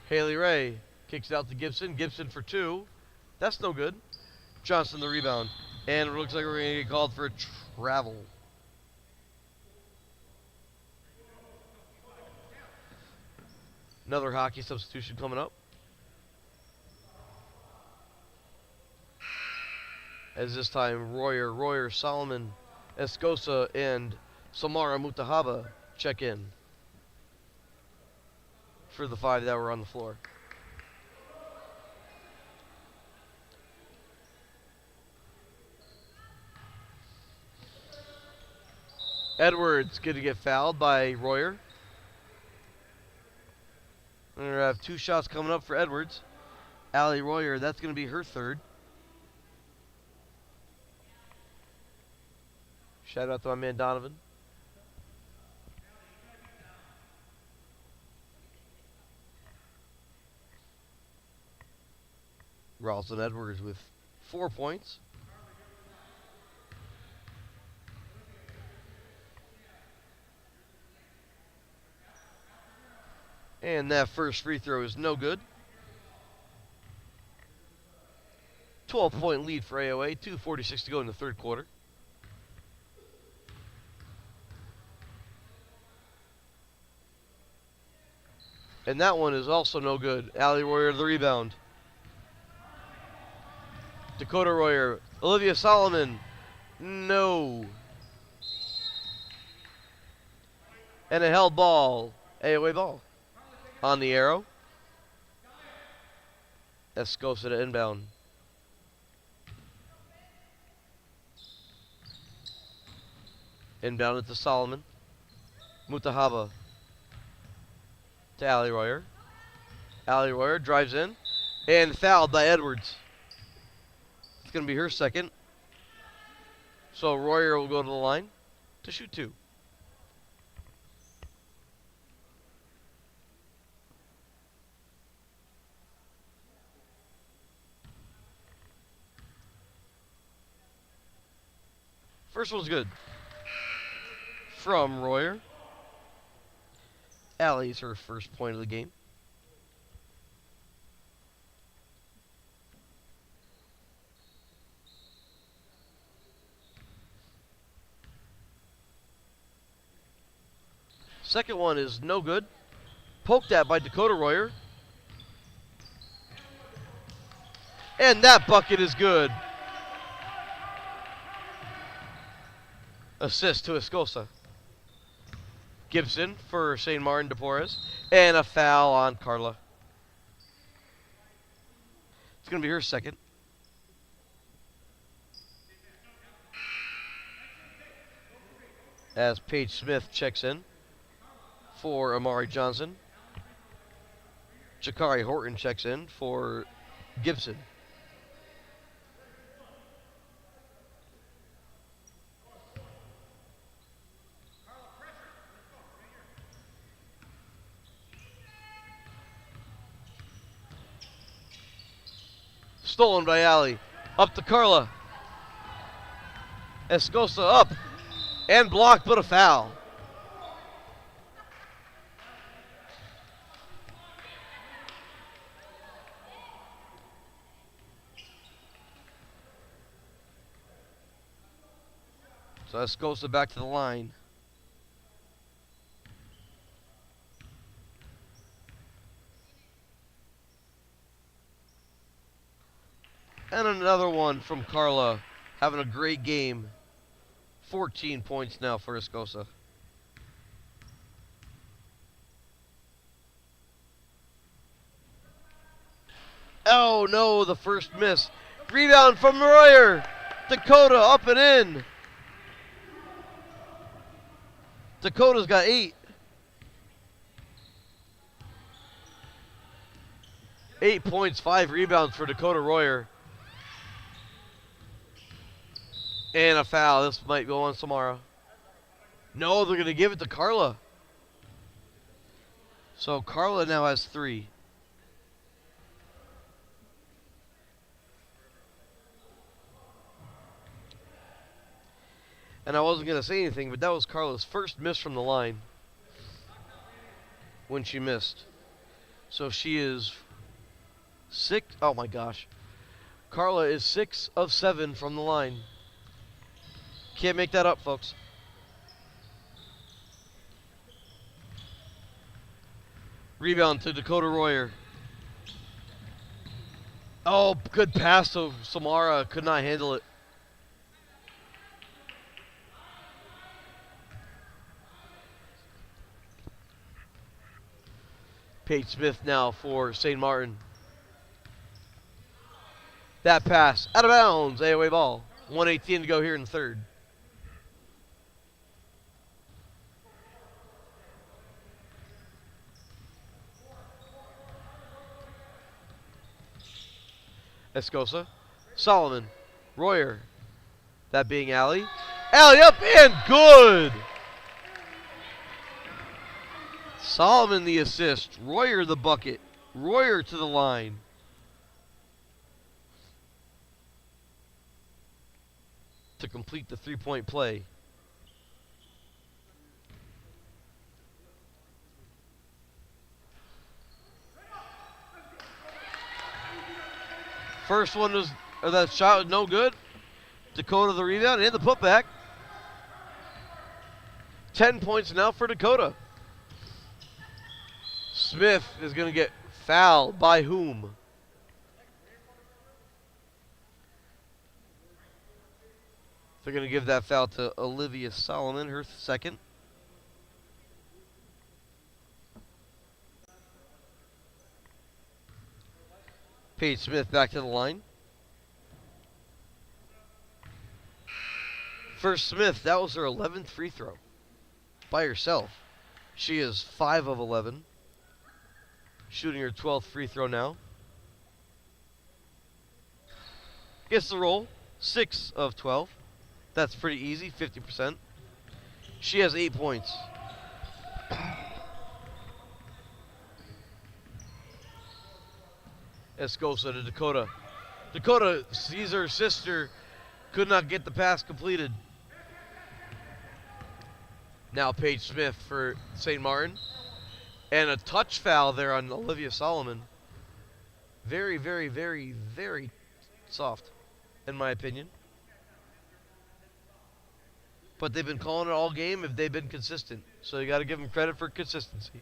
A: Haley Ray kicks it out to Gibson. Gibson for 2. That's no good. Johnson the rebound. And it looks like we're going to get called for a travel. Another hockey substitution coming up. As this time Royer, Solomon, Escosa, and Samara Mutahaba check in for the 5 that were on the floor. Edwards going to get fouled by Royer. We're going to have 2 shots coming up for Edwards. Allie Royer, that's going to be her 3rd. Shout out to my man Donovan. Ralston Edwards with 4 points. And that first free throw is no good. 12-point lead for AOA, 2:46 to go in the third quarter. And that one is also no good. Allie Royer the rebound. Dakota Royer, Olivia Solomon, no. And a held ball, AOA ball. On the arrow. Escosa to inbound. Inbound to Solomon. Mutahaba to Allie Royer. Allie Royer drives in and fouled by Edwards. It's going to be her second. So Royer will go to the line to shoot 2. First one's good. From Royer. Allie's her first point of the game. Second one is no good. Poked at by Dakota Royer. And that bucket is good. Assist to Escosa. Gibson for St. Martin de Porres. And a foul on Carla. It's going to be her second. As Paige Smith checks in for Amari Johnson. Jakari Horton checks in for Gibson. Stolen by Allie. Up to Carla. Escosa up. And blocked, but a foul. So Escosa back to the line. And another one from Carla. Having a great game. 14 points now for Escosa. Oh no, the first miss. Rebound from Royer. Dakota up and in. Dakota's got 8. 8 points, 5 rebounds for Dakota Royer. And a foul. This might go on Samara. No, they're going to give it to Carla. So Carla now has 3. And I wasn't going to say anything, but that was Carla's first miss from the line. When she missed. So she is 6. Oh my gosh. Carla is 6 of 7 from the line. Can't make that up, folks. Rebound to Dakota Royer. Oh, good pass to Samara. Could not handle it. Paige Smith now for St. Martin. That pass out of bounds. AOA ball. 1:18 to go here in the third. Escosa. Solomon. Royer. That being Allie. Allie up and good. Solomon the assist. Royer the bucket. Royer to the line. to complete the three-point play. First one was, or that shot was no good. Dakota the rebound and the putback. 10 points now for Dakota. Smith is going to get fouled by whom? They're going to give that foul to Olivia Solomon, her second. Paige Smith back to the line. For Smith, that was her 11th free throw by herself. She is 5 of 11, shooting her 12th free throw now. Gets the roll, 6 of 12. That's pretty easy, 50%. She has 8 points. Escosa to Dakota. Dakota sees her sister, could not get the pass completed. Now Paige Smith for St. Martin. And a touch foul there on Olivia Solomon. Very, very, very, very soft, in my opinion. But they've been calling it all game if they've been consistent. So you got to give them credit for consistency.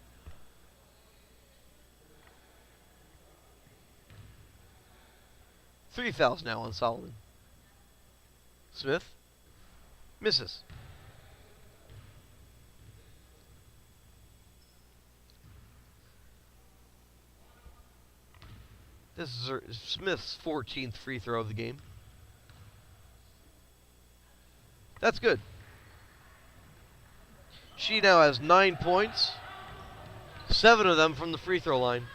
A: Three fouls now on Solomon. Smith misses. This is Smith's 14th free throw of the game. That's good. She now has 9 points, 7 of them from the free throw line.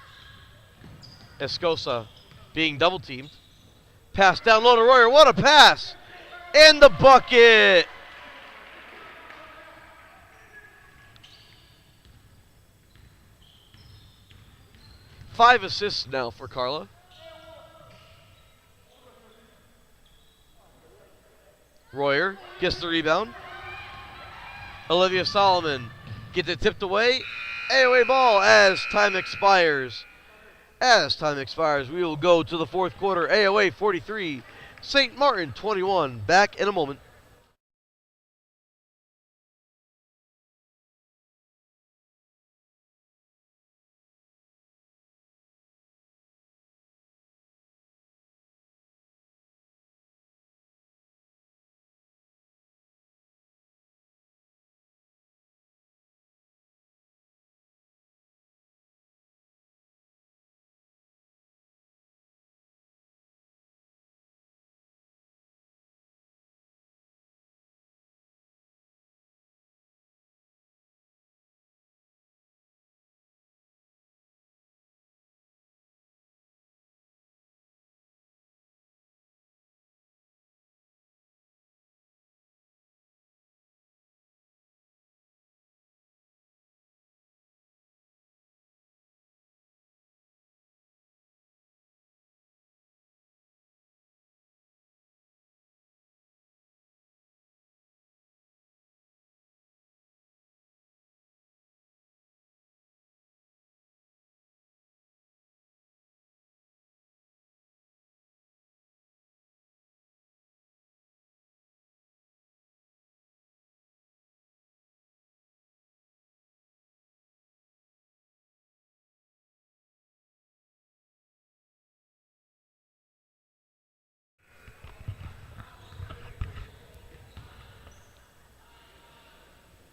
A: Escosa being double teamed. Pass down low to Royer. What a pass! And the bucket! Five assists now for Carla. Royer gets the rebound. Olivia Solomon gets it tipped away. AOA ball as time expires. As time expires, we will go to the fourth quarter. AOA 43, St. Martin 21. Back in a moment.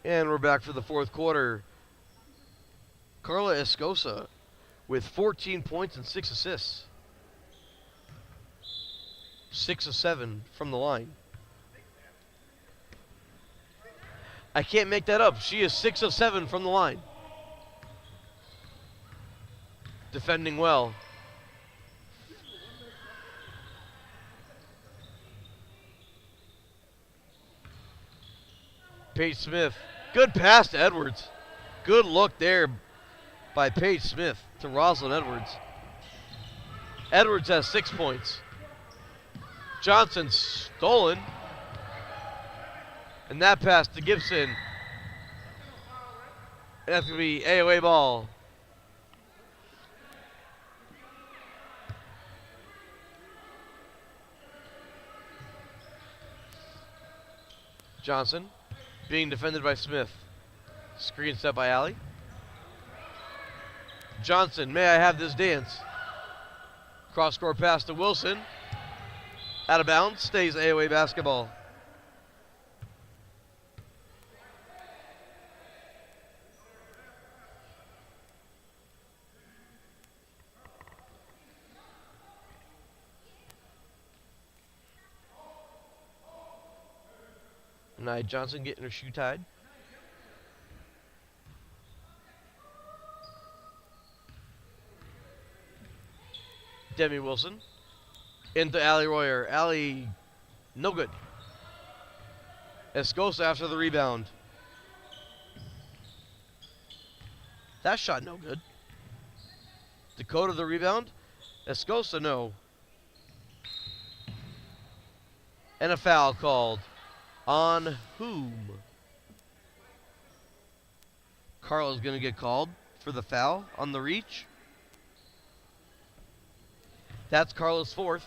A: And we're back for the fourth quarter. Carla Escosa with 14 points and 6 assists. 6 of 7 from the line. I can't make that up. She is 6 of 7 from the line. Defending well. Paige Smith. Good pass to Edwards. Good look there by Paige Smith to Rosalind Edwards. Edwards has 6 points. Johnson stolen. And that pass to Gibson. That's going to be AOA ball. Johnson being defended by Smith. Screen set by Alley. Johnson, may I have this dance? Cross-court pass to Wilson. Out of bounds, stays AOA basketball. Nia Johnson getting her shoe tied. Demi Wilson into Allie Royer. Allie, no good. Escosa after the rebound. That shot no good. Dakota the rebound. Escosa no. And a foul called. On whom? Carla's going to get called for the foul on the reach. That's Carla's fourth.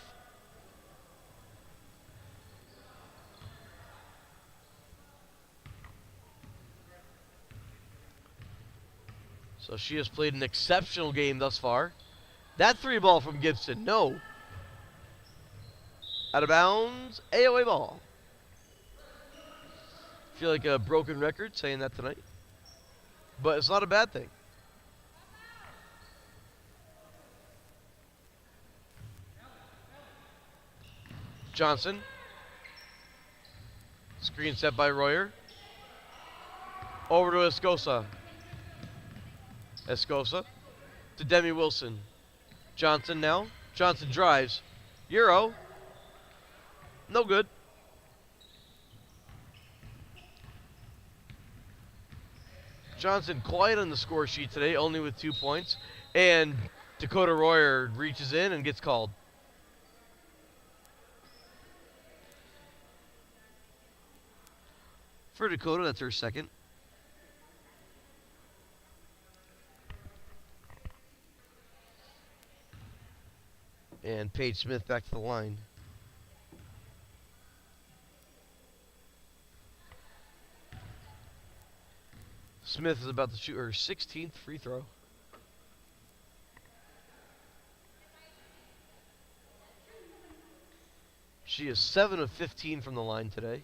A: So she has played an exceptional game thus far. That three ball from Gibson, no. Out of bounds, AOA ball. Feel like a broken record saying that tonight. But it's not a bad thing. Johnson. Screen set by Royer. Over to Escosa. Escosa to Demi Wilson. Johnson now. Johnson drives. Euro. No good. Johnson quiet on the score sheet today, only with 2 points. And Dakota Royer reaches in and gets called. For Dakota, that's her second. And Paige Smith back to the line. Smith is about to shoot her 16th free throw. She is 7 of 15 from the line today.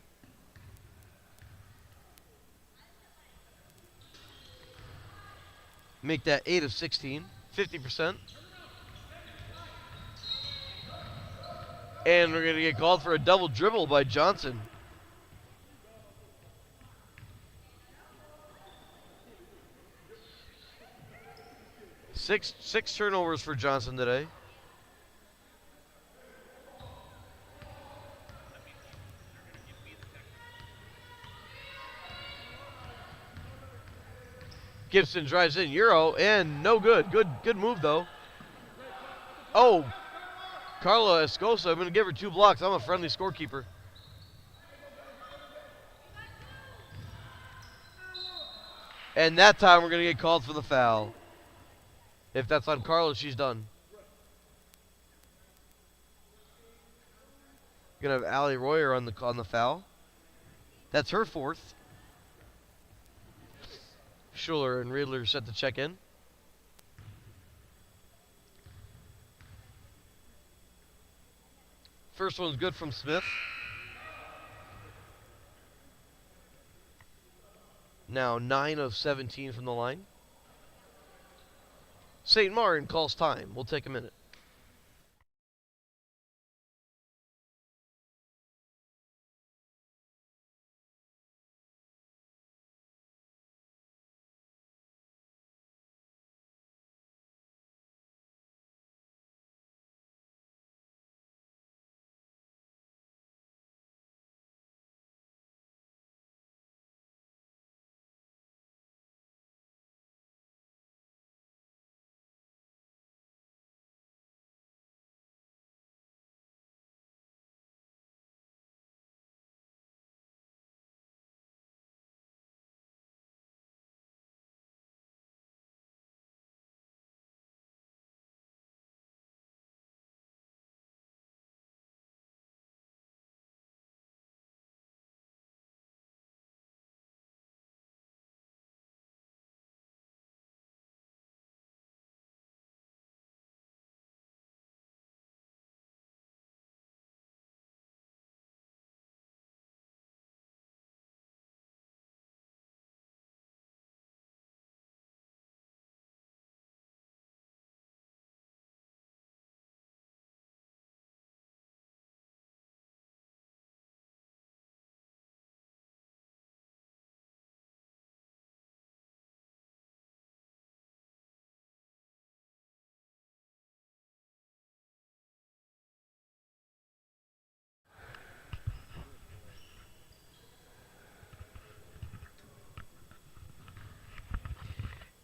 A: Make that 8 of 16, 50%. And we're going to get called for a double dribble by Johnson. Six turnovers for Johnson today. Gibson drives in, Euro, and no good. Good move, though. Oh, Carla Escosa, I'm going to give her 2 blocks. I'm a friendly scorekeeper. And that time we're going to get called for the foul. If that's on Carla, she's done. Going to have Allie Royer on the foul. That's her fourth. Schuler and Riedler set to check in. First one's good from Smith. Now 9 of 17 from the line. St. Martin calls time. We'll take a minute.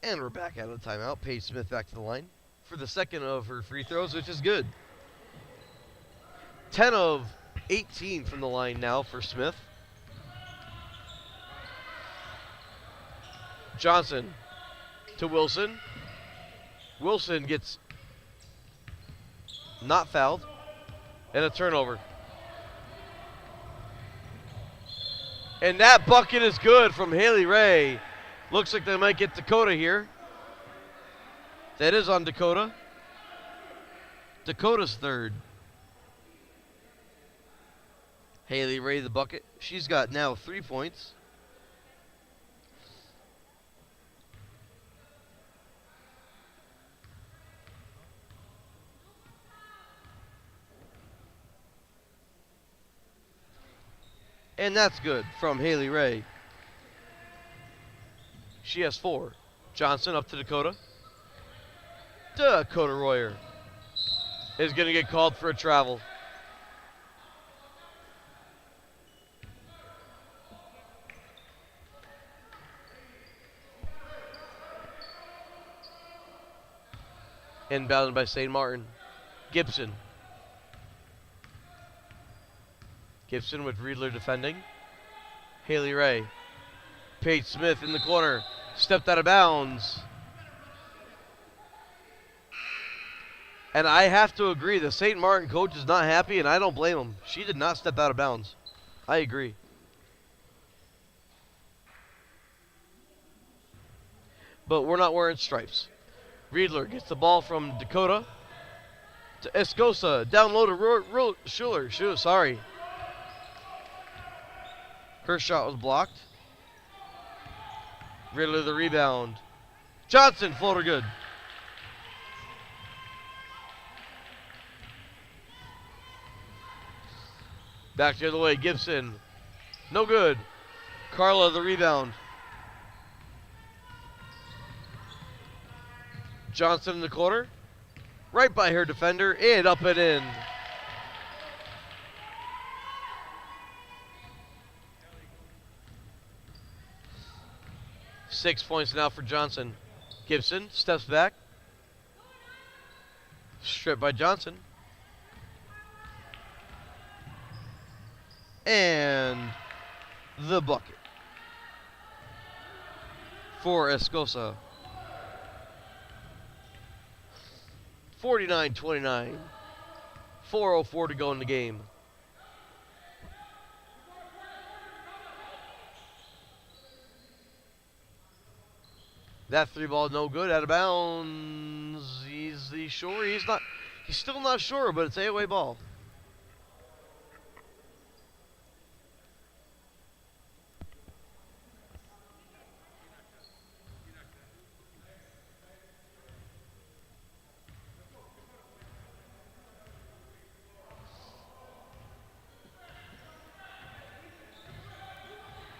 A: And we're back out of the timeout. Paige Smith back to the line for the second of her free throws, which is good. 10 of 18 from the line now for Smith. Johnson to Wilson. Wilson gets not fouled. And a turnover. And that bucket is good from Haley Ray. Looks like they might get Dakota here. That is on Dakota. Dakota's third. Haley Ray the bucket. She's got now 3 points. And that's good from Haley Ray. She has 4. Johnson up to Dakota. Dakota Royer is going to get called for a travel. Inbounded by St. Martin. Gibson. Gibson with Riedler defending. Haley Ray. Paige Smith in the corner. Stepped out of bounds. And I have to agree, the St. Martin coach is not happy, and I don't blame him. She did not step out of bounds. I agree. But we're not wearing stripes. Riedler gets the ball from Dakota to Escosa. Down low to Schuler. Sorry. Her shot was blocked. Riddler the rebound. Johnson, floater good. Back the other way, Gibson. No good. Carla the rebound. Johnson in the corner. Right by her defender and up and in. Six points now for Johnson. Gibson steps back. Stripped by Johnson. And the bucket for Escosa. 49-29. 4:04 to go in the game. That three ball no good, out of bounds. He's sure? He's not. He's still not sure, but it's AOA ball.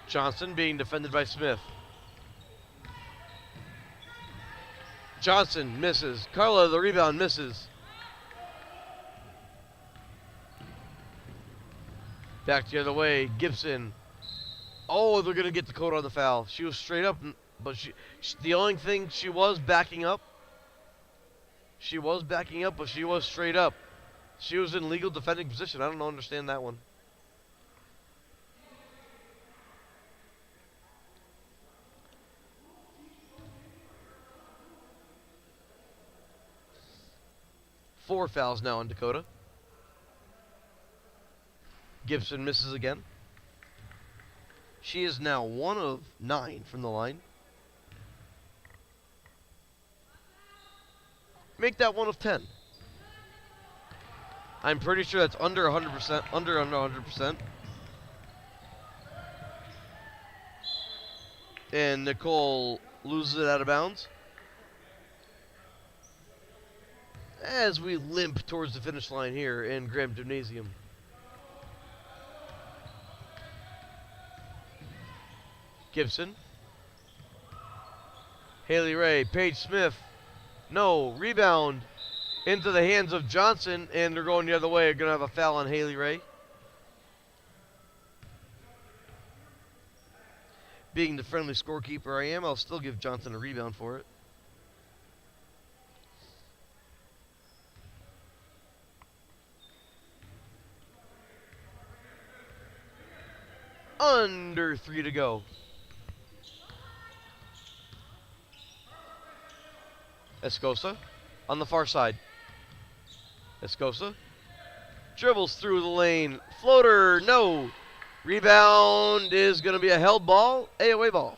A: Johnson being defended by Smith. Johnson misses. Carla, the rebound, misses. Back the other way. Gibson. Oh, they're going to get Dakota on the foul. She was straight up, but the only thing she was backing up. She was backing up, but she was straight up. She was in legal defending position. I don't understand that one. Four fouls now on Dakota. Gibson misses again. She is now 1 of 9 from the line. Make that 1 of 10. I'm pretty sure that's under 100%. Under 100%. And Nicole loses it out of bounds. As we limp towards the finish line here in Graham Gymnasium. Gibson. Haley Ray. Paige Smith. No. Rebound into the hands of Johnson, and they're going the other way. They're going to have a foul on Haley Ray. Being the friendly scorekeeper I am, I'll still give Johnson a rebound for it. Under 3 to go. Escosa on the far side. Escosa dribbles through the lane. Floater, no. Rebound is going to be a held ball, AOA ball.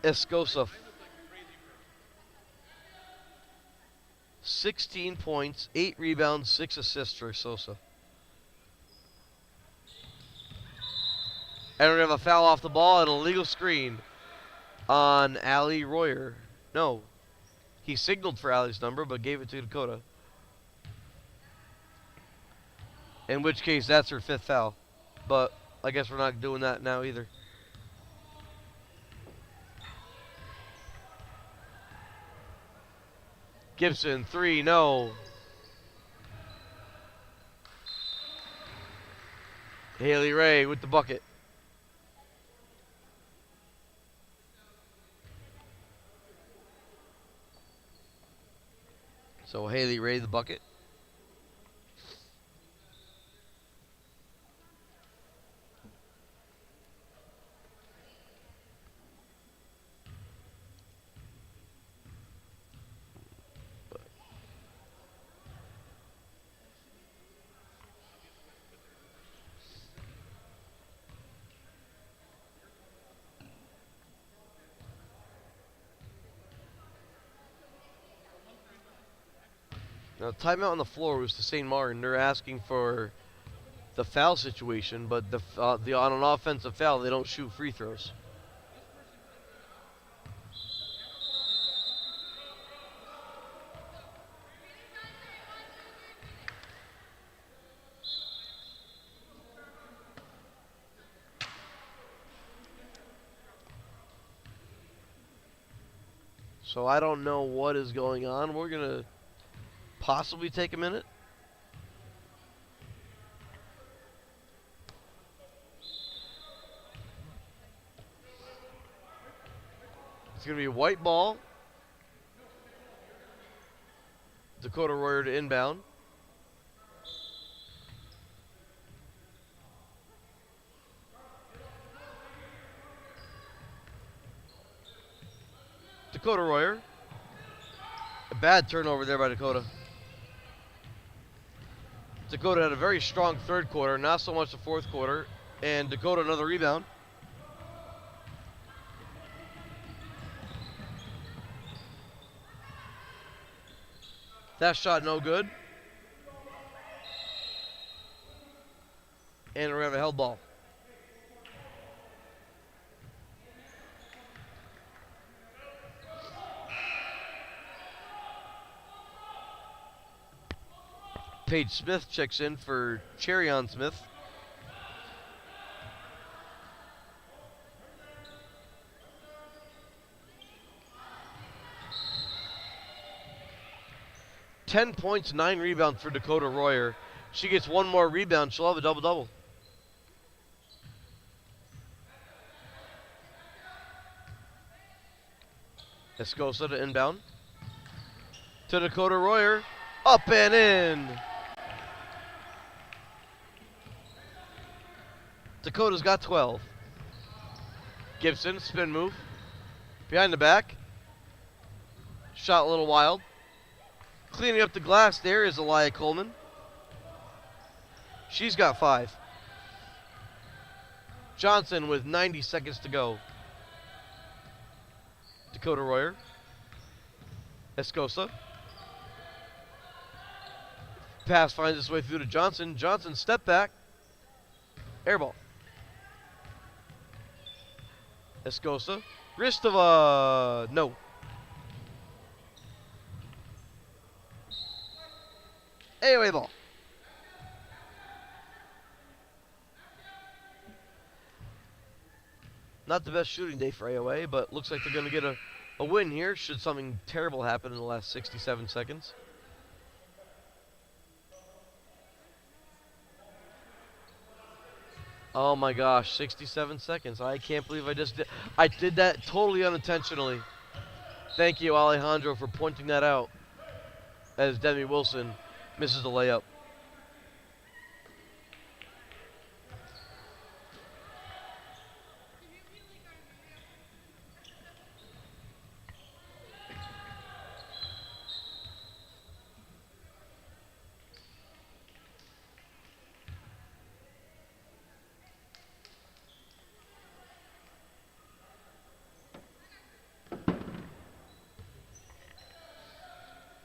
A: Escosa, 16 points, 8 rebounds, 6 assists for Escosa. And we have a foul off the ball and a legal screen on Ali Royer. No, he signaled for Ali's number but gave it to Dakota. In which case, that's her 5th foul. But I guess we're not doing that now either. Gibson, 3, no. Haley Ray with the bucket. So Haley Ray the bucket. Now, timeout on the floor was to St. Martin. They're asking for the foul situation, but on an offensive foul, they don't shoot free throws. So I don't know what is going on. We're going to possibly take a minute. It's going to be a white ball. Dakota Royer to inbound. Dakota Royer. A bad turnover there by Dakota. Dakota had a very strong 3rd quarter, not so much the 4th quarter. And Dakota another rebound. That shot no good. And we're going to have a held ball. Paige Smith checks in for Cherion Smith. "10 points, 9 rebounds for Dakota Royer. She gets 1 more rebound, she'll have a double-double. Escosa to inbound. To Dakota Royer. Up and in. Dakota's got 12. Gibson, spin move. Behind the back. Shot a little wild. Cleaning up the glass there is Elia Coleman. She's got 5. Johnson with 90 seconds to go. Dakota Royer. Escosa. Pass finds its way through to Johnson. Johnson step back. Air ball. Escosa. Ristova. No. AOA ball. Not the best shooting day for AOA, but looks like they're going to get a win here should something terrible happen in the last 67 seconds. Oh my gosh, 67 seconds. I can't believe I did that totally unintentionally. Thank you, Alejandro, for pointing that out as Demi Wilson misses the layup.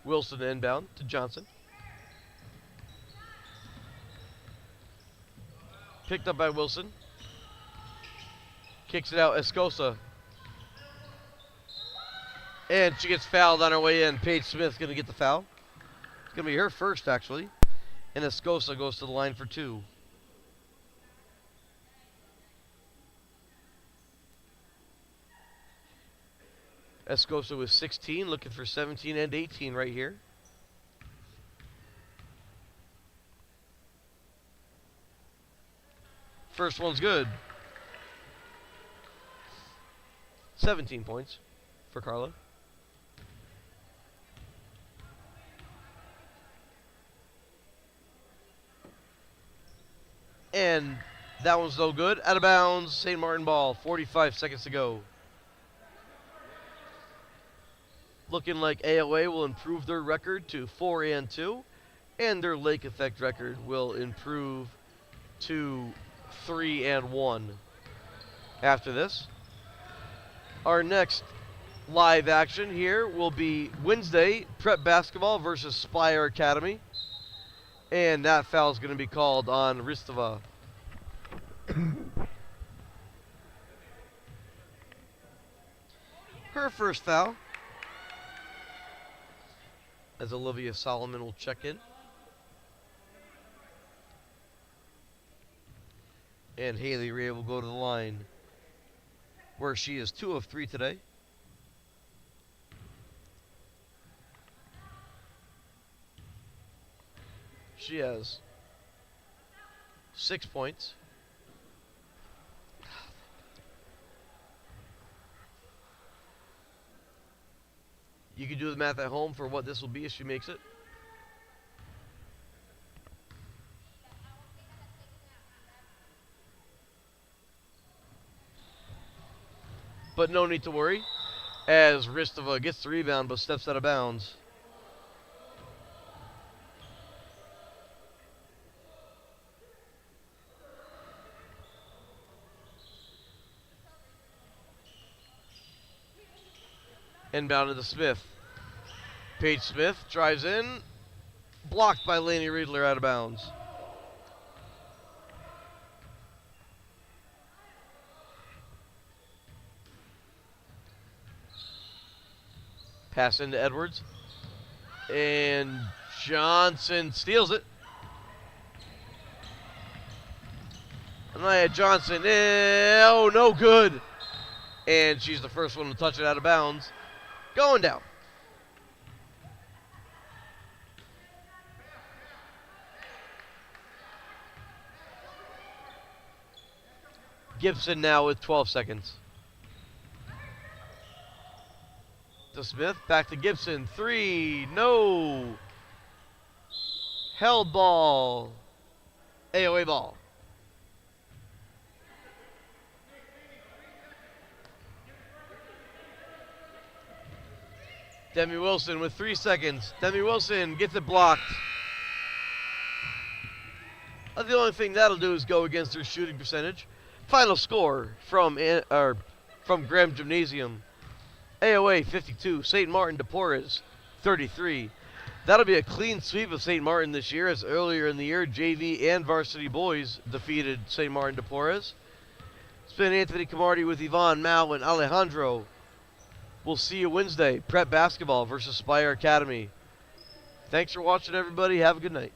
A: Wilson inbound to Johnson. Picked up by Wilson. Kicks it out, Escosa. And she gets fouled on her way in. Paige Smith's going to get the foul. It's going to be her first, actually. And Escosa goes to the line for 2. Escosa with 16, looking for 17 and 18 right here. First one's good. 17 points for Carla. And that one's no good. Out of bounds, St. Martin ball. 45 seconds to go. Looking like AOA will improve their record to 4-2, and their Lake Effect record will improve to 3-1 after this. Our next live action here will be Wednesday, Prep Basketball versus Spire Academy. And that foul is going to be called on Ristova. Her first foul. As Olivia Solomon will check in. And Haley Ray will go to the line, where she is 2 of 3 today. She has 6 points. You can do the math at home for what this will be if she makes it. But no need to worry, as Ristova gets the rebound but steps out of bounds. Inbound to Smith. Paige Smith drives in. Blocked by Lainey Riedler out of bounds. Pass into Edwards. And Johnson steals it. Anaya Johnson. Oh, no good. And she's the first one to touch it out of bounds. Going down. Gibson now with 12 seconds. To Smith, back to Gibson. 3, no. Held ball. AOA ball. Demi Wilson with 3 seconds. Demi Wilson gets it blocked. The only thing that'll do is go against her shooting percentage. Final score from Graham Gymnasium. AOA 52, St. Martin de Porres 33. That'll be a clean sweep of St. Martin this year, as earlier in the year, JV and varsity boys defeated St. Martin de Porres. It's been Anthony Camardi with Yvonne, Mal, and Alejandro. We'll see you Wednesday, Prep Basketball versus Spire Academy. Thanks for watching, everybody. Have a good night.